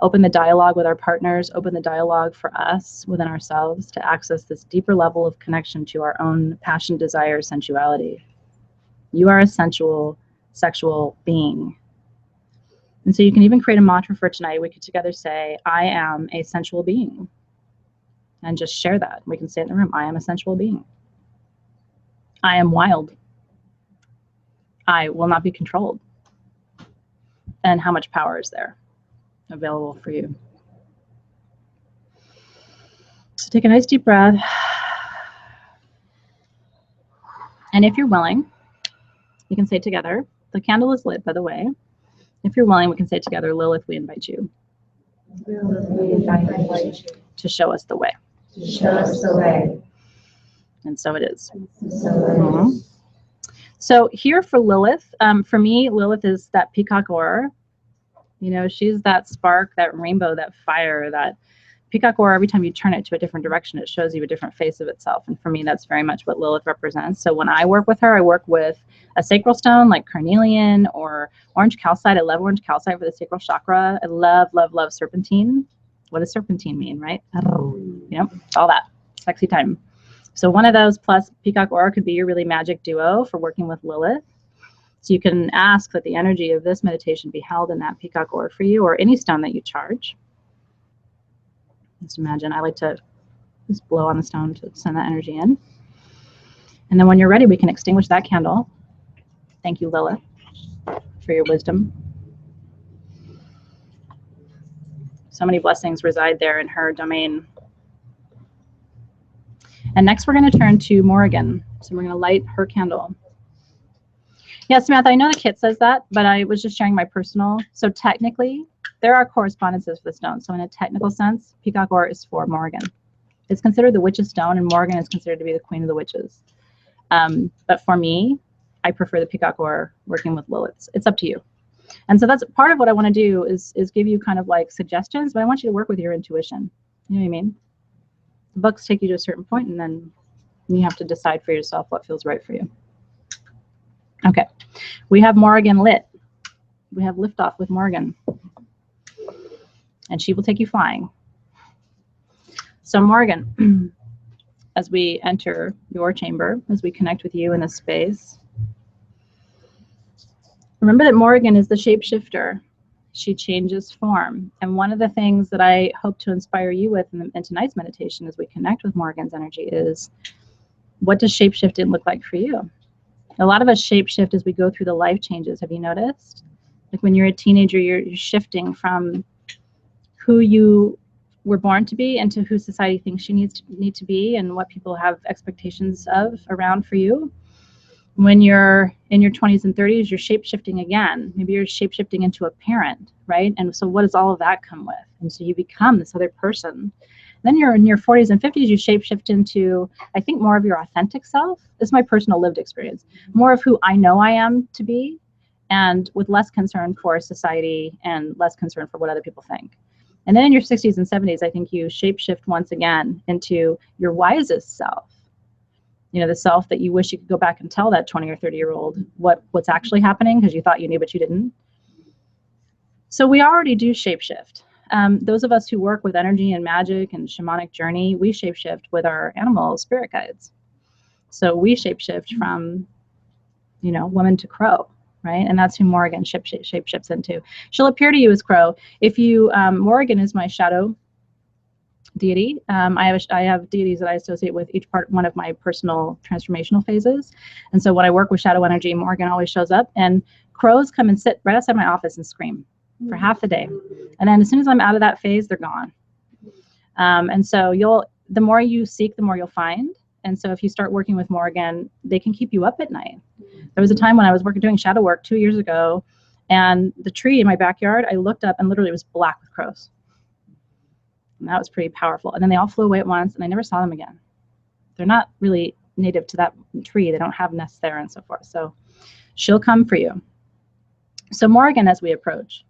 S1: Open the dialogue with our partners, open the dialogue for us within ourselves to access this deeper level of connection to our own passion, desire, sensuality. You are a sensual, sexual being. And so you can even create a mantra for tonight. We could together say, I am a sensual being. And just share that. We can say it in the room, I am a sensual being. I am wild. I will not be controlled. And how much power is there available for you? So take a nice deep breath. And if you're willing, you can say together, the candle is lit, by the way. If you're willing, we can say together, Lilith, we invite you.
S3: Lilith, we invite you
S1: to show us the way.
S3: to show us the way.
S1: And so it is.
S3: So it is.
S1: So here for Lilith, for me, Lilith is that Peacock Ore. You know, she's that spark, that rainbow, that fire, that Peacock Ore. Every time you turn it to a different direction, it shows you a different face of itself. And for me, that's very much what Lilith represents. So when I work with her, I work with a sacral stone like carnelian or orange calcite. I love orange calcite for the sacral chakra. I love, love, love serpentine. What does serpentine mean, right? You know, all that. Sexy time. So one of those plus Peacock Ore could be your really magic duo for working with Lilith. So you can ask that the energy of this meditation be held in that Peacock Ore for you, or any stone that you charge. Just imagine, I like to just blow on the stone to send that energy in. And then when you're ready, we can extinguish that candle. Thank you, Lilith, for your wisdom. So many blessings reside there in her domain. And next we're going to turn to Morrigan. So we're going to light her candle. Yeah, Samantha, I know the kit says that, but I was just sharing my personal. So technically, there are correspondences for the stone. So in a technical sense, Peacock Ore is for Morrigan. It's considered the witch's stone, and Morrigan is considered to be the queen of the witches. But for me, I prefer the Peacock Ore working with Lilith. It's up to you. And so that's part of what I want to do is give you kind of like suggestions, but I want you to work with your intuition. You know what I mean? The books take you to a certain point, and then you have to decide for yourself what feels right for you. Okay, we have Morrigan lit. We have liftoff with Morrigan. And she will take you flying. So Morrigan, as we enter your chamber, as we connect with you in this space, remember that Morrigan is the shapeshifter. She changes form. And one of the things that I hope to inspire you with in tonight's meditation as we connect with Morrigan's energy is, what does shapeshifting look like for you? A lot of us shapeshift as we go through the life changes. Have you noticed? Like when you're a teenager, you're shifting from who you were born to be into who society thinks you need to be, and what people have expectations of around for you. When you're in your 20s and 30s, you're shape-shifting again. Maybe you're shape-shifting into a parent, right? And so what does all of that come with? And so you become this other person. Then you're in your 40s and 50s, you shapeshift into, I think, more of your authentic self. This is my personal lived experience. More of who I know I am to be, and with less concern for society and less concern for what other people think. And then in your 60s and 70s, I think you shapeshift once again into your wisest self. You know, the self that you wish you could go back and tell that 20 or 30-year-old what's actually happening because you thought you knew, but you didn't. So we already do shapeshift. Those of us who work with energy and magic and shamanic journey, we shapeshift with our animal spirit guides. So we shapeshift from, you know, woman to crow, right? And that's who Morrigan shapeshifts into. She'll appear to you as crow. If you, Morrigan is my shadow deity. I have deities that I associate with each one of my personal transformational phases. And so when I work with shadow energy, Morrigan always shows up, and crows come and sit right outside my office and scream for half the day. And then as soon as I'm out of that phase, they're gone. And so the more you seek, the more you'll find. And so if you start working with Morrigan, they can keep you up at night. There was a time when I was doing shadow work 2 years ago, and the tree in my backyard, I looked up and literally it was black with crows. And that was pretty powerful. And then they all flew away at once, and I never saw them again. They're not really native to that tree. They don't have nests there and so forth. So she'll come for you. So Morrigan, as we approach,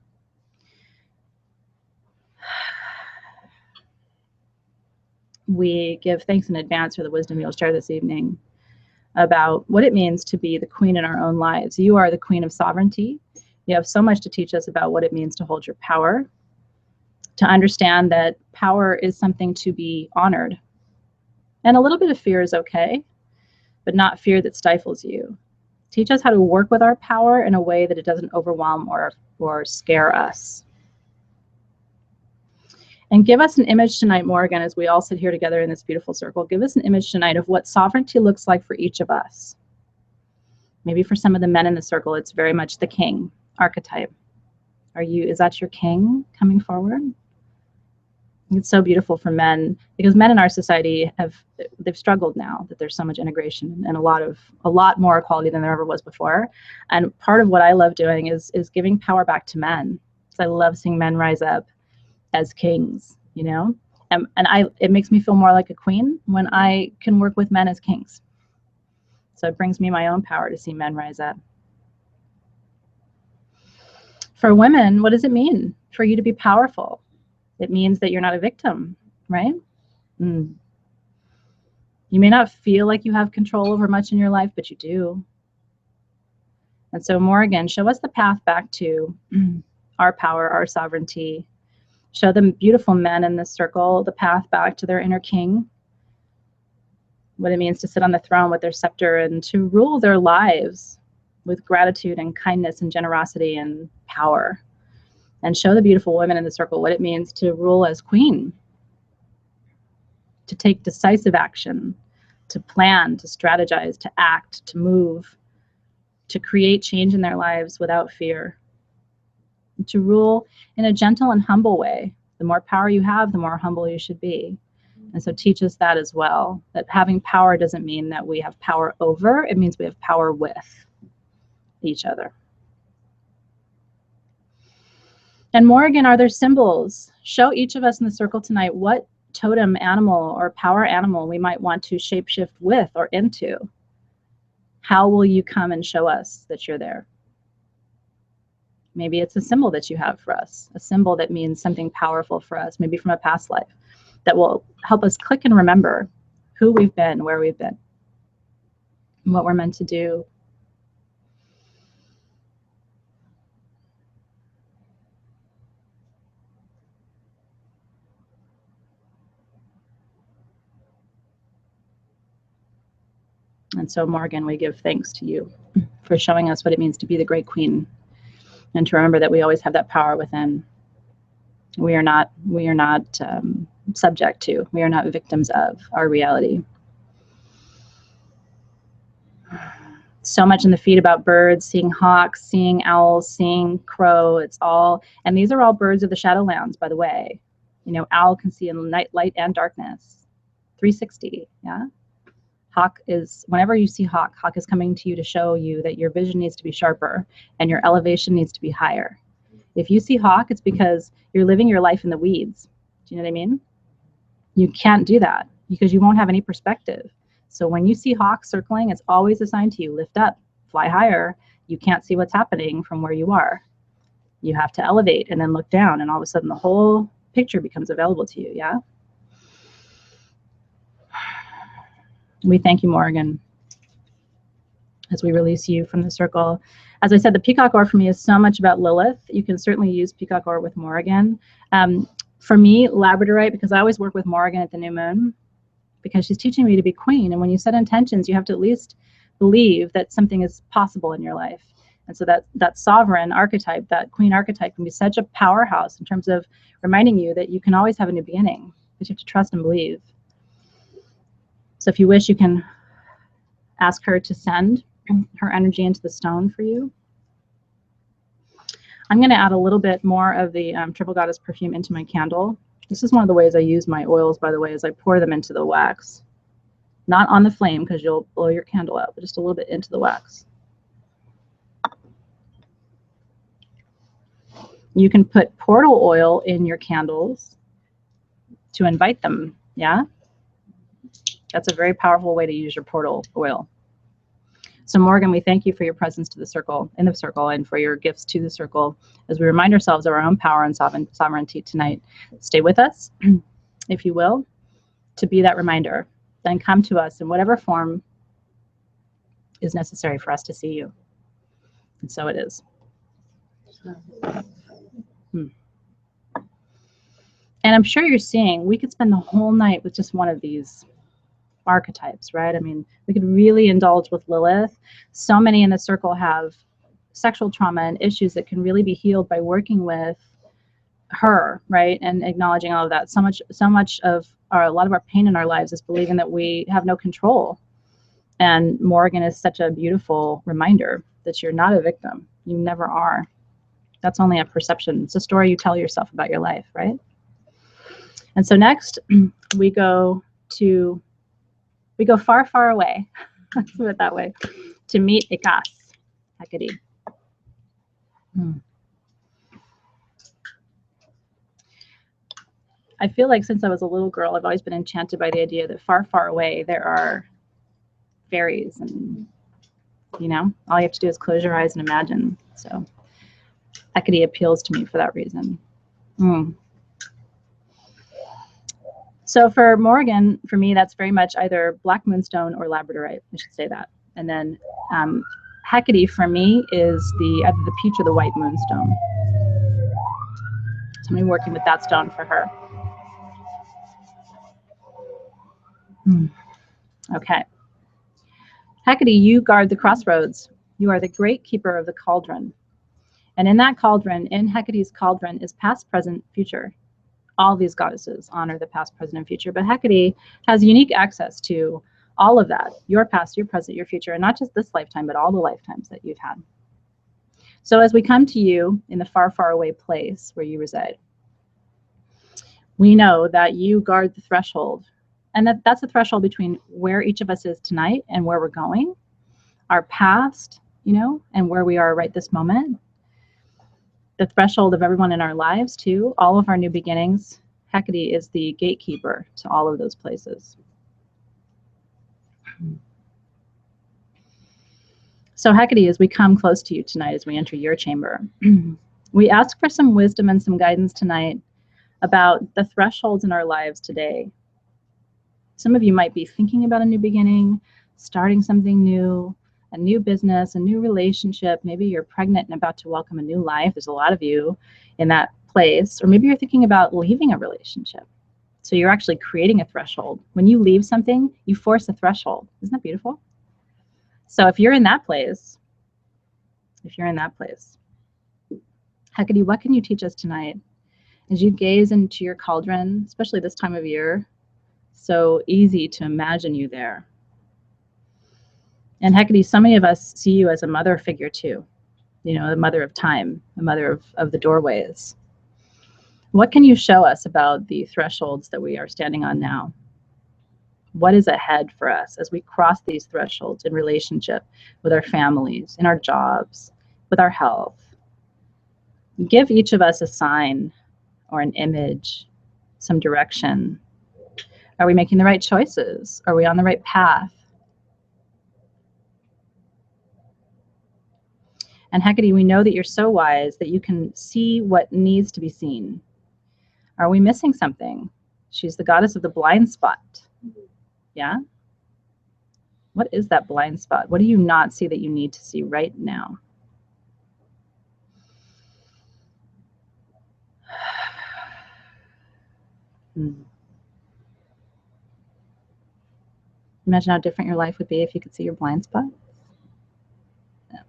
S1: we give thanks in advance for the wisdom you'll share this evening about what it means to be the queen in our own lives. You are the queen of sovereignty. You have so much to teach us about what it means to hold your power, to understand that power is something to be honored. And a little bit of fear is okay, but not fear that stifles you. Teach us how to work with our power in a way that it doesn't overwhelm or scare us. And give us an image tonight, Morrigan, as we all sit here together in this beautiful circle. Give us an image tonight of what sovereignty looks like for each of us. Maybe for some of the men in the circle, it's very much the king archetype. Is that your king coming forward? It's so beautiful for men, because men in our society they've struggled now that there's so much integration and a lot more equality than there ever was before. And part of what I love doing is giving power back to men. So I love seeing men rise up as kings, you know, and it makes me feel more like a queen when I can work with men as kings. So it brings me my own power to see men rise up. For women, what does it mean for you to be powerful? It means that you're not a victim, right? You may not feel like you have control over much in your life, but you do. And so Morrigan, show us the path back to our power, our sovereignty. Show the beautiful men in this circle the path back to their inner king, what it means to sit on the throne with their scepter and to rule their lives with gratitude and kindness and generosity and power. And show the beautiful women in the circle what it means to rule as queen, to take decisive action, to plan, to strategize, to act, to move, to create change in their lives without fear. To rule in a gentle and humble way. The more power you have, the more humble you should be. And so teach us that as well, that having power doesn't mean that we have power over, it means we have power with each other. And Morrigan, are there symbols? Show each of us in the circle tonight what totem animal or power animal we might want to shapeshift with or into. How will you come and show us that you're there? Maybe it's a symbol that you have for us, a symbol that means something powerful for us, maybe from a past life, that will help us click and remember who we've been, where we've been, and what we're meant to do. And so, Morrigan, we give thanks to you for showing us what it means to be the great queen, and to remember that we always have that power within. We are not subject to, we are not victims of our reality. So much in the feed about birds, seeing hawks, seeing owls, seeing crow. It's all, and these are all birds of the Shadowlands, by the way. You know, owl can see in night, light, and darkness. 360, yeah. Hawk is, whenever you see hawk is coming to you to show you that your vision needs to be sharper and your elevation needs to be higher. If you see hawk, it's because you're living your life in the weeds. Do you know what I mean? You can't do that because you won't have any perspective. So when you see hawks circling, it's always a sign to you, lift up, fly higher. You can't see what's happening from where you are. You have to elevate and then look down, and all of a sudden the whole picture becomes available to you, yeah? We thank you, Morrigan, as we release you from the circle. As I said, the Peacock Ore for me is so much about Lilith. You can certainly use Peacock Ore with Morrigan. For me, Labradorite, because I always work with Morrigan at the new moon, because she's teaching me to be queen. And when you set intentions, you have to at least believe that something is possible in your life. And so that sovereign archetype, that queen archetype, can be such a powerhouse in terms of reminding you that you can always have a new beginning, but you have to trust and believe. So if you wish, you can ask her to send her energy into the stone for you. I'm going to add a little bit more of the Triple Goddess perfume into my candle. This is one of the ways I use my oils, by the way, is I pour them into the wax. Not on the flame, because you'll blow your candle out, but just a little bit into the wax. You can put portal oil in your candles to invite them, yeah? That's a very powerful way to use your portal oil. So Morrigan, we thank you for your presence to the circle, in the circle, and for your gifts to the circle as we remind ourselves of our own power and sovereignty tonight. Stay with us, if you will, to be that reminder. Then come to us in whatever form is necessary for us to see you. And so it is. And I'm sure you're seeing, we could spend the whole night with just one of these archetypes, right? I mean, we could really indulge with Lilith. So many in the circle have sexual trauma and issues that can really be healed by working with her, right? And acknowledging all of that. So much of a lot of our pain in our lives is believing that we have no control. And Morrigan is such a beautiful reminder that you're not a victim. You never are. That's only a perception. It's a story you tell yourself about your life, right? And so next we go far, far away, let's put it that way, to meet Hecate. I feel like since I was a little girl, I've always been enchanted by the idea that far, far away there are fairies, and all you have to do is close your eyes and imagine. So Hecate appeals to me for that reason. So for Morrigan, for me, that's very much either black moonstone or labradorite. I should say that. And then Hecate for me is either the peach or the white moonstone. So I'm going to be working with that stone for her. Okay. Hecate, you guard the crossroads. You are the great keeper of the cauldron. And in that cauldron, in Hecate's cauldron, is past, present, future. All these goddesses honor the past, present, and future, but Hecate has unique access to all of that, your past, your present, your future, and not just this lifetime, but all the lifetimes that you've had. So as we come to you in the far, far away place where you reside, we know that you guard the threshold, and that's the threshold between where each of us is tonight and where we're going, our past, and where we are right this moment. The threshold of everyone in our lives too, all of our new beginnings. Hecate is the gatekeeper to all of those places. So Hecate, as we come close to you tonight, as we enter your chamber, we ask for some wisdom and some guidance tonight about the thresholds in our lives today. Some of you might be thinking about a new beginning, starting something new, a new business, a new relationship. Maybe you're pregnant and about to welcome a new life. There's a lot of you in that place. Or maybe you're thinking about leaving a relationship. So you're actually creating a threshold. When you leave something, you force a threshold. Isn't that beautiful? So if you're in that place, Hecate, what can you teach us tonight as you gaze into your cauldron, especially this time of year? So easy to imagine you there. And Hecate, so many of us see you as a mother figure too, the mother of time, the mother of the doorways. What can you show us about the thresholds that we are standing on now? What is ahead for us as we cross these thresholds in relationship with our families, in our jobs, with our health? Give each of us a sign or an image, some direction Are we making the right choices? Are we on the right path? And Hecate, we know that you're so wise that you can see what needs to be seen. Are we missing something? She's the goddess of the blind spot. Yeah? What is that blind spot? What do you not see that you need to see right now? Imagine how different your life would be if you could see your blind spot. Yeah.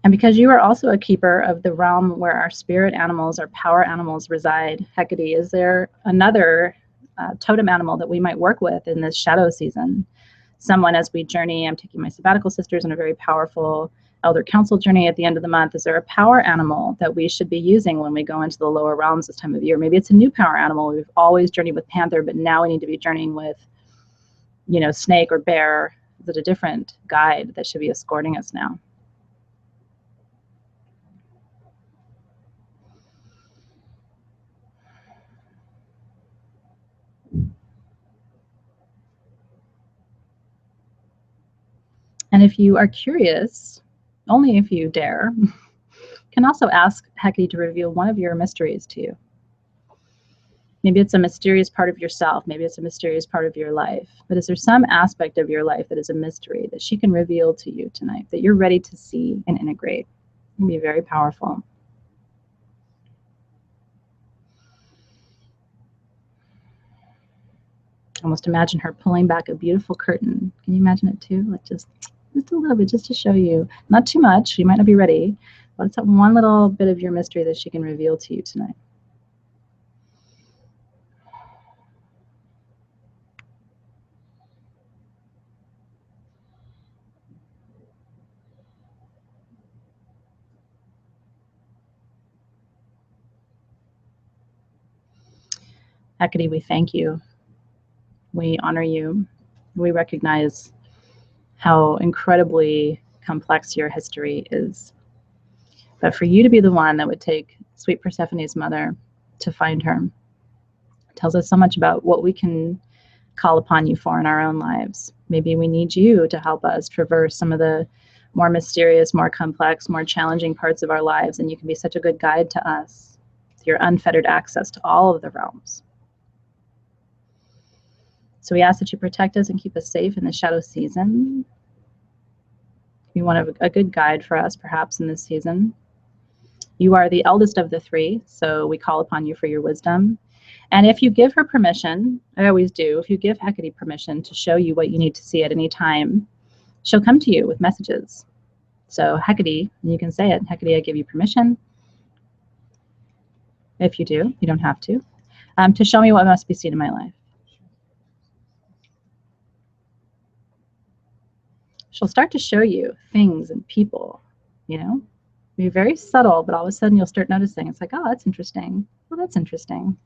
S1: And because you are also a keeper of the realm where our spirit animals, our power animals reside, Hecate, is there another totem animal that we might work with in this shadow season? Someone as we journey, I'm taking my sabbatical sisters on a very powerful elder council journey at the end of the month. Is there a power animal that we should be using when we go into the lower realms this time of year? Maybe it's a new power animal. We've always journeyed with panther, but now we need to be journeying with, you know, snake or bear. Is it a different guide that should be escorting us now? And if you are curious, only if you dare, can also ask Hecate to reveal one of your mysteries to you. Maybe it's a mysterious part of yourself. Maybe it's a mysterious part of your life. But is there some aspect of your life that is a mystery that she can reveal to you tonight, that you're ready to see and integrate? It can be very powerful. Almost imagine her pulling back a beautiful curtain. Can you imagine it too? Like just a little bit, just to show you. Not too much. You might not be ready. But it's that one little bit of your mystery that she can reveal to you tonight. Hecate, we thank you. We honor you. We recognize how incredibly complex your history is. But for you to be the one that would take sweet Persephone's mother to find her tells us so much about what we can call upon you for in our own lives. Maybe we need you to help us traverse some of the more mysterious, more complex, more challenging parts of our lives, and you can be such a good guide to us with your unfettered access to all of the realms. So we ask that you protect us and keep us safe in the shadow season. You want a good guide for us, perhaps, in this season. You are the eldest of the three, so we call upon you for your wisdom. And if you give her permission, I always do, if you give Hecate permission to show you what you need to see at any time, she'll come to you with messages. So Hecate, you can say it, Hecate, I give you permission. If you do, you don't have to show me what must be seen in my life. She'll start to show you things and people, you know, be very subtle, but all of a sudden you'll start noticing. It's like, oh, that's interesting. Well, that's interesting.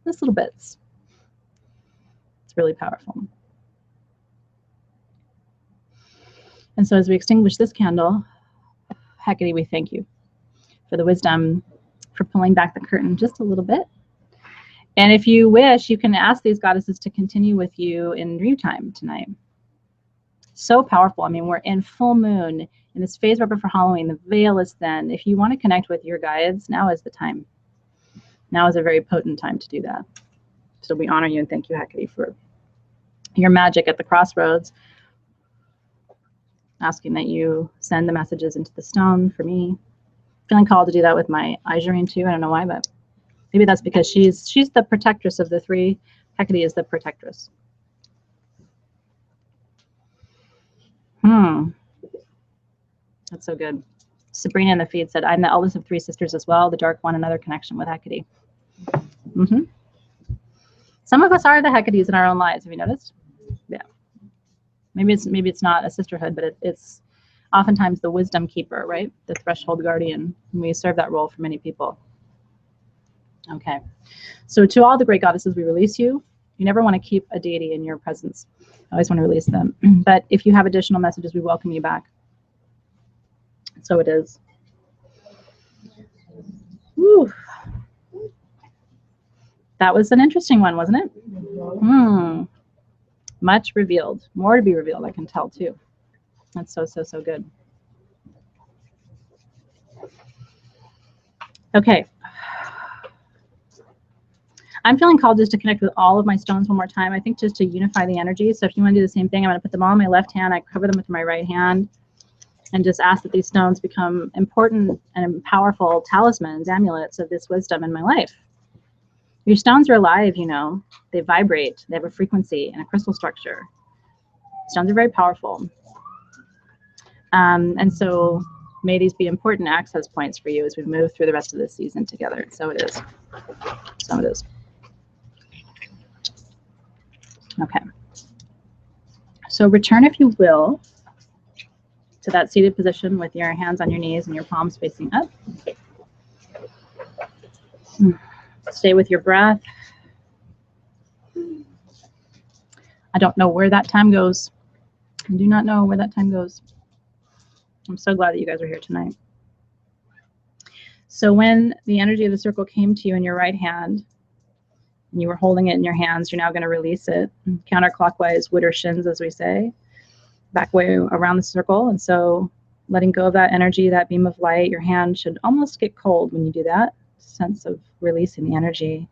S1: Just little bits. It's really powerful. And so as we extinguish this candle, Hecate, we thank you for the wisdom, for pulling back the curtain just a little bit. And if you wish, you can ask these goddesses to continue with you in dream time tonight. So powerful. I mean, we're in full moon in this phase rubber for Halloween. The veil is thin. If you want to connect with your guides, now is the time. Now is a very potent time to do that. So we honor you and thank you, Hecate, for your magic at the crossroads. Asking that you send the messages into the stone for me. Feeling called to do that with my Aizurine too. I don't know why, but maybe that's because she's the protectress of the three. Hecate is the protectress. That's so good. Sabrina in the feed said, I'm the eldest of three sisters as well. The dark one, another connection with Hecate. Some of us are the Hecates in our own lives. Have you noticed? Yeah. Maybe it's not a sisterhood, but it's oftentimes the wisdom keeper, right? The threshold guardian. And we serve that role for many people. Okay. So to all the great goddesses, we release you. You never want to keep a deity in your presence. I always want to release them. But if you have additional messages, we welcome you back. So it is. Whew. That was an interesting one, wasn't it? Much revealed. More to be revealed, I can tell too. That's so, so, so good. Okay. I'm feeling called just to connect with all of my stones one more time. I think just to unify the energy. So if you want to do the same thing, I'm going to put them all in my left hand. I cover them with my right hand and just ask that these stones become important and powerful talismans, amulets of this wisdom in my life. Your stones are alive, you know. They vibrate. They have a frequency and a crystal structure. Stones are very powerful. And so may these be important access points for you as we move through the rest of this season together. So it is. So it is. Okay. So return, if you will, to that seated position with your hands on your knees and your palms facing up. Stay with your breath. I don't know where that time goes. I do not know where that time goes. I'm so glad that you guys are here tonight. So when the energy of the circle came to you in your right hand, and you were holding it in your hands, you're now going to release it counterclockwise, wood or shins, as we say, back way around the circle. And so letting go of that energy, that beam of light, your hand should almost get cold when you do that sense of releasing the energy.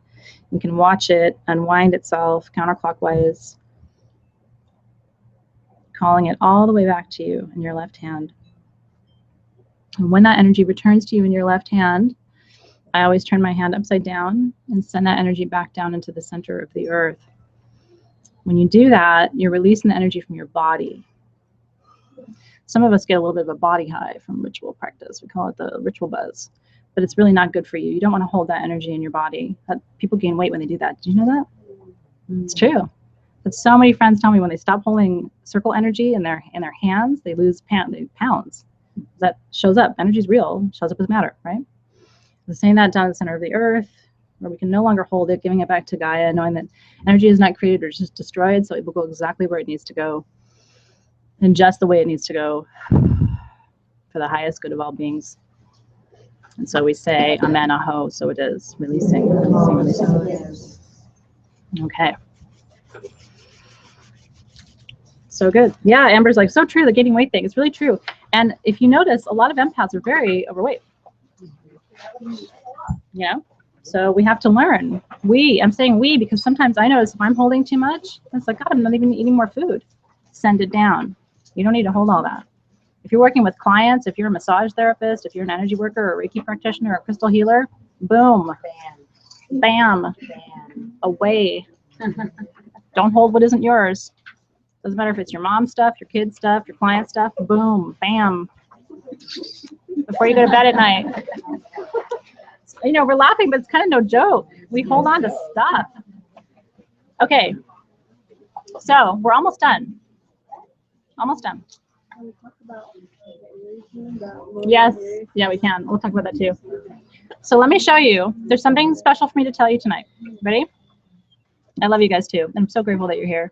S1: You can watch it unwind itself counterclockwise, calling it all the way back to you in your left hand. And when that energy returns to you in your left hand, I always turn my hand upside down and send that energy back down into the center of the earth. When you do that, you're releasing the energy from your body. Some of us get a little bit of a body high from ritual practice. We call it the ritual buzz, but it's really not good for you. You don't want to hold that energy in your body. People gain weight when they do that. Did you know that? It's true. But so many friends tell me when they stop holding circle energy in their hands, they lose pounds. That shows up. Energy is real. Shows up as matter, right? The saying that down in the center of the earth, where we can no longer hold it, giving it back to Gaia, knowing that energy is not created or just destroyed, so it will go exactly where it needs to go, and just the way it needs to go for the highest good of all beings. And so we say, Amen, Aho, so it is. Releasing, releasing, releasing. Okay. So good. Yeah, Amber's like, so true, the gaining weight thing. It's really true. And if you notice, a lot of empaths are very overweight. You know? So we have to learn. I'm saying we, because sometimes I notice if I'm holding too much, it's like, God, I'm not even eating more food. Send it down. You don't need to hold all that. If you're working with clients, if you're a massage therapist, if you're an energy worker or a Reiki practitioner or a crystal healer, boom, bam, away. Don't hold what isn't yours. Doesn't matter if it's your mom's stuff, your kid's stuff, your client's stuff, boom, bam. Before you go to bed at night. You know, we're laughing, but it's kind of no joke. We hold on to stuff. Okay. So we're almost done. Almost done. Yes. Yeah, we can. We'll talk about that too. So let me show you. There's something special for me to tell you tonight. Ready? I love you guys too. I'm so grateful that you're here.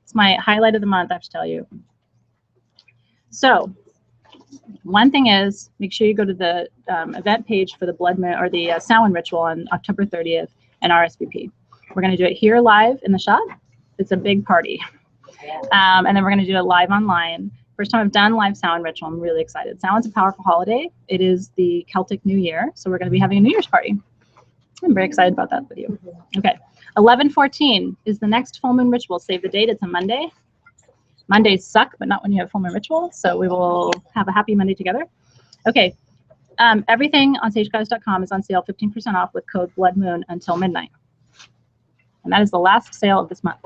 S1: It's my highlight of the month, I have to tell you. So one thing is, make sure you go to the event page for the blood moon or the Samhain ritual on October 30th and RSVP. We're going to do it here live in the shop. It's a big party. And then we're going to do it live online. First time I've done live Samhain ritual. I'm really excited. Samhain's a powerful holiday. It is the Celtic New Year. So we're going to be having a New Year's party. I'm very excited about that with you. Okay. 11/14 is the next full moon ritual. Save the date. It's a Monday. Mondays suck, but not when you have full moon ritual. So we will have a happy Monday together. Okay. Everything on sagegoddess.com is on sale 15% off with code BLOODMOON until midnight. And that is the last sale of this month.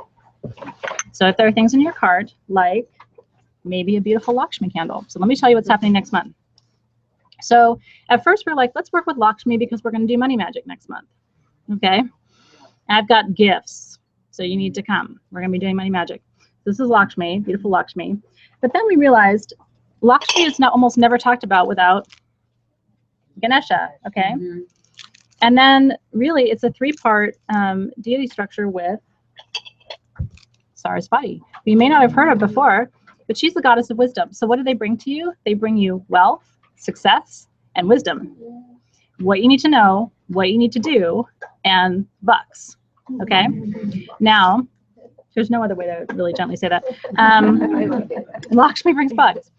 S1: So if there are things in your cart, like maybe a beautiful Lakshmi candle. So let me tell you what's happening next month. So at first we're like, let's work with Lakshmi because we're going to do money magic next month. Okay. I've got gifts. So you need to come. We're going to be doing money magic. This is Lakshmi, beautiful Lakshmi. But then we realized Lakshmi is not almost never talked about without Ganesha. Okay. Mm-hmm. And then really it's a three-part deity structure with Sarasvati. You may not have heard of before. but she's the goddess of wisdom. So what do they bring to you? They bring you wealth, success, and wisdom. What you need to know, what you need to do, and bucks. Okay? Now, there's no other way to really gently say that. Lakshmi brings bucks.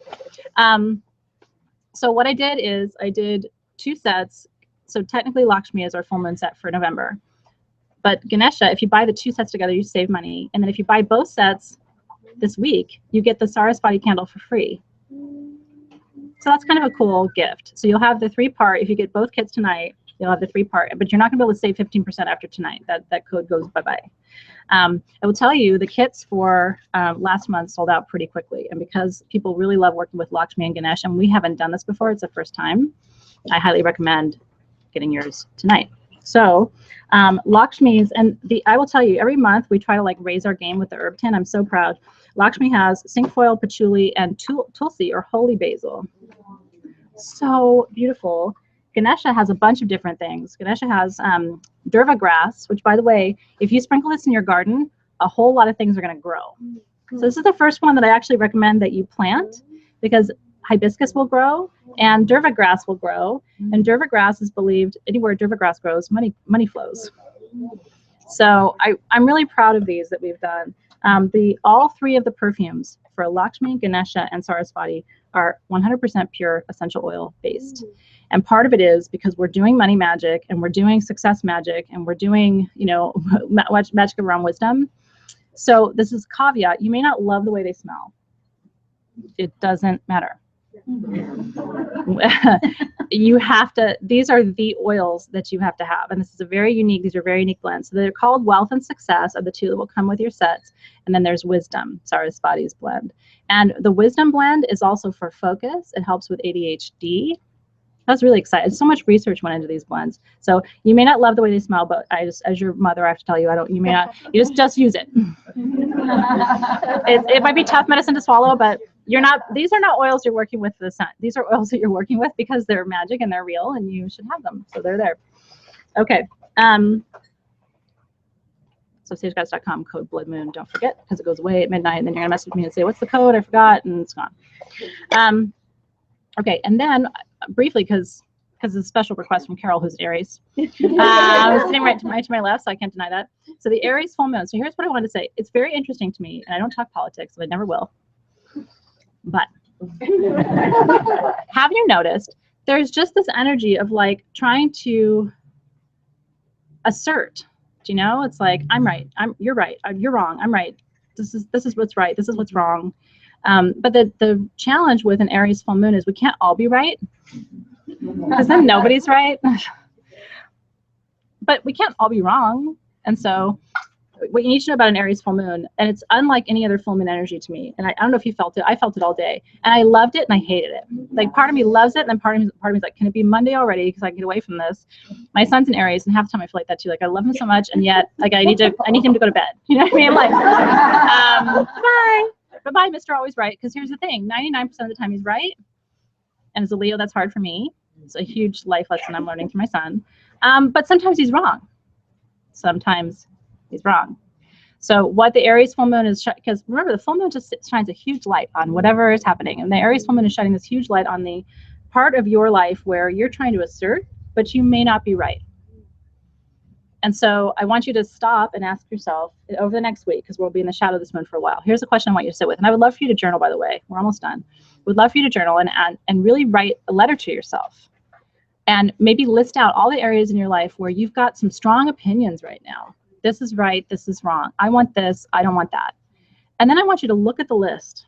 S1: So what I did is I did 2 sets. So technically Lakshmi is our full moon set for November. But Ganesha, if you buy the 2 sets together, you save money. And then if you buy both sets this week, you get the Saraswati candle for free. So that's kind of a cool gift. So you'll have the 3-part. If you get both kits tonight, you'll have the 3-part. But you're not going to be able to save 15% after tonight. That code goes bye-bye. I will tell you, the kits for last month sold out pretty quickly. And because people really love working with Lakshmi and Ganesh, and we haven't done this before, it's the first time, I highly recommend getting yours tonight. So Lakshmi's, and I will tell you, every month we try to like raise our game with the herb tin. I'm so proud. Lakshmi has cinquefoil, patchouli, and tulsi, or holy basil. So beautiful. Ganesha has a bunch of different things. Ganesha has durva grass, which, by the way, if you sprinkle this in your garden, a whole lot of things are going to grow. So this is the first one that I actually recommend that you plant, because hibiscus will grow and durva grass will grow. And durva grass is believed, anywhere durva grass grows, money flows. So I'm really proud of these that we've done. All 3 of the perfumes for Lakshmi, Ganesha, and Saraswati are 100% pure essential oil based. And part of it is because we're doing money magic, and we're doing success magic, and we're doing, magic around wisdom. So this is caveat. You may not love the way they smell. It doesn't matter. You have to, these are the oils that you have to have. And these are very unique blends. So they're called Wealth and Success are the 2 that will come with your sets. And then there's Wisdom, Saraswati's blend. And the Wisdom blend is also for focus. It helps with ADHD. I was really excited. So much research went into these blends. So you may not love the way they smell, but as your mother, I have to tell you, you may not, you just use it. It might be tough medicine to swallow, but these are not oils you're working with for the sun. These are oils that you're working with because they're magic and they're real, and you should have them. So they're there. Okay. So sagegoddess.com, code Blood Moon. Don't forget, because it goes away at midnight, and then you're going to message me and say, what's the code? I forgot, and it's gone. Okay, and then briefly, because it's a special request from Carol, who's Aries. I was sitting right to my left, so I can't deny that. So the Aries full moon. So here's what I wanted to say. It's very interesting to me, and I don't talk politics, so I never will. But have you noticed there's just this energy of like trying to assert? Do you know? It's like, I'm right. You're right. You're wrong. I'm right. This is what's right. This is what's wrong. But the challenge with an Aries full moon is we can't all be right, because then nobody's right. But we can't all be wrong. And so what you need to know about an Aries full moon, and it's unlike any other full moon energy to me. And I don't know if you felt it. I felt it all day. And I loved it and I hated it. Like, part of me loves it, and then part of me is like, can it be Monday already, because I can get away from this? My son's an Aries, and half the time I feel like that too. Like, I love him so much, and yet like I need him to go to bed. You know what I mean? Like, bye. But bye, Mr. Always Right. Because here's the thing, 99% of the time he's right. And as a Leo, that's hard for me. It's a huge life lesson I'm learning from my son. But sometimes he's wrong. Sometimes he's wrong. So what the Aries full moon is, because remember, the full moon just shines a huge light on whatever is happening. And the Aries full moon is shining this huge light on the part of your life where you're trying to assert, but you may not be right. And so I want you to stop and ask yourself over the next week, because we'll be in the shadow of this moon for a while. Here's a question I want you to sit with. And I would love for you to journal, by the way. We're almost done. Would love for you to journal and really write a letter to yourself. And maybe list out all the areas in your life where you've got some strong opinions right now. This is right. This is wrong. I want this. I don't want that. And then I want you to look at the list.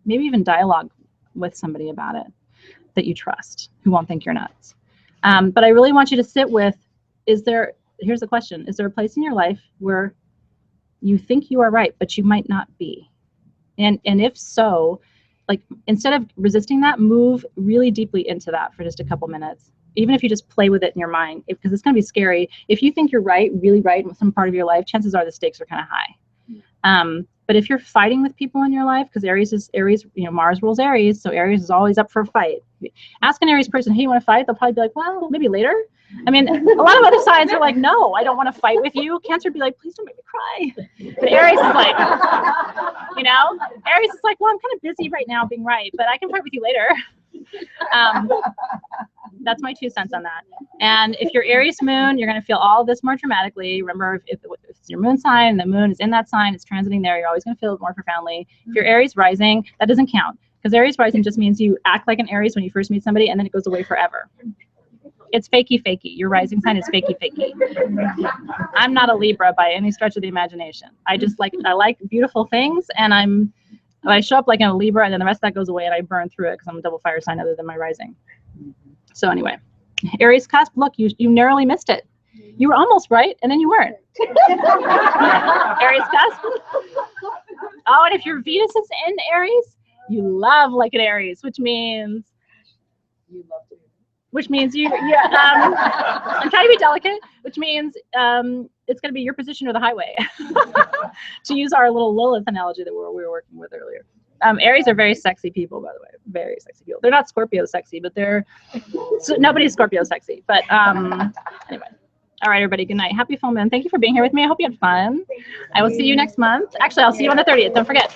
S1: Maybe even dialogue with somebody about it that you trust, who won't think you're nuts. But I really want you to sit with, here's the question. Is there a place in your life where you think you are right, but you might not be? And if so, like, instead of resisting that, move really deeply into that for just a couple minutes. Even if you just play with it in your mind, because it's going to be scary. If you think you're right, really right in some part of your life, chances are the stakes are kind of high. But if you're fighting with people in your life, because Aries, Mars rules Aries, so Aries is always up for a fight. Ask an Aries person, hey, you want to fight? They'll probably be like, well, maybe later. I mean, a lot of other signs are like, no, I don't want to fight with you. Cancer would be like, please don't make me cry. But Aries is like, you know, Aries is like, well, I'm kind of busy right now being right, but I can fight with you later. That's my 2 cents on that. And if you're Aries moon, you're going to feel all of this more dramatically. Remember, if it's your moon sign and the moon is in that sign, it's transiting there, you're always going to feel it more profoundly. If you're Aries rising, that doesn't count, because Aries rising just means you act like an Aries when you first meet somebody, and then it goes away forever. It's fakey. Your rising sign is fakey. I'm not a Libra by any stretch of the imagination. I like beautiful things, and I show up like in a Libra, and then the rest of that goes away, and I burn through it because I'm a double fire sign other than my rising. So anyway, Aries cusp, look, you narrowly missed it. You were almost right, and then you weren't. Aries cusp. Oh, and if your Venus is in Aries, you love like an Aries, which means
S4: You love to.
S1: I'm trying to be delicate, which means it's going to be your position or the highway, to use our little Lilith analogy that we were working with earlier. Aries are very sexy people, by the way, very sexy people. They're not Scorpio sexy, but nobody's Scorpio sexy. But anyway, all right, everybody, good night. Happy full moon. Thank you for being here with me. I hope you had fun. I will see you next month. Actually, I'll see you on the 30th. Don't forget.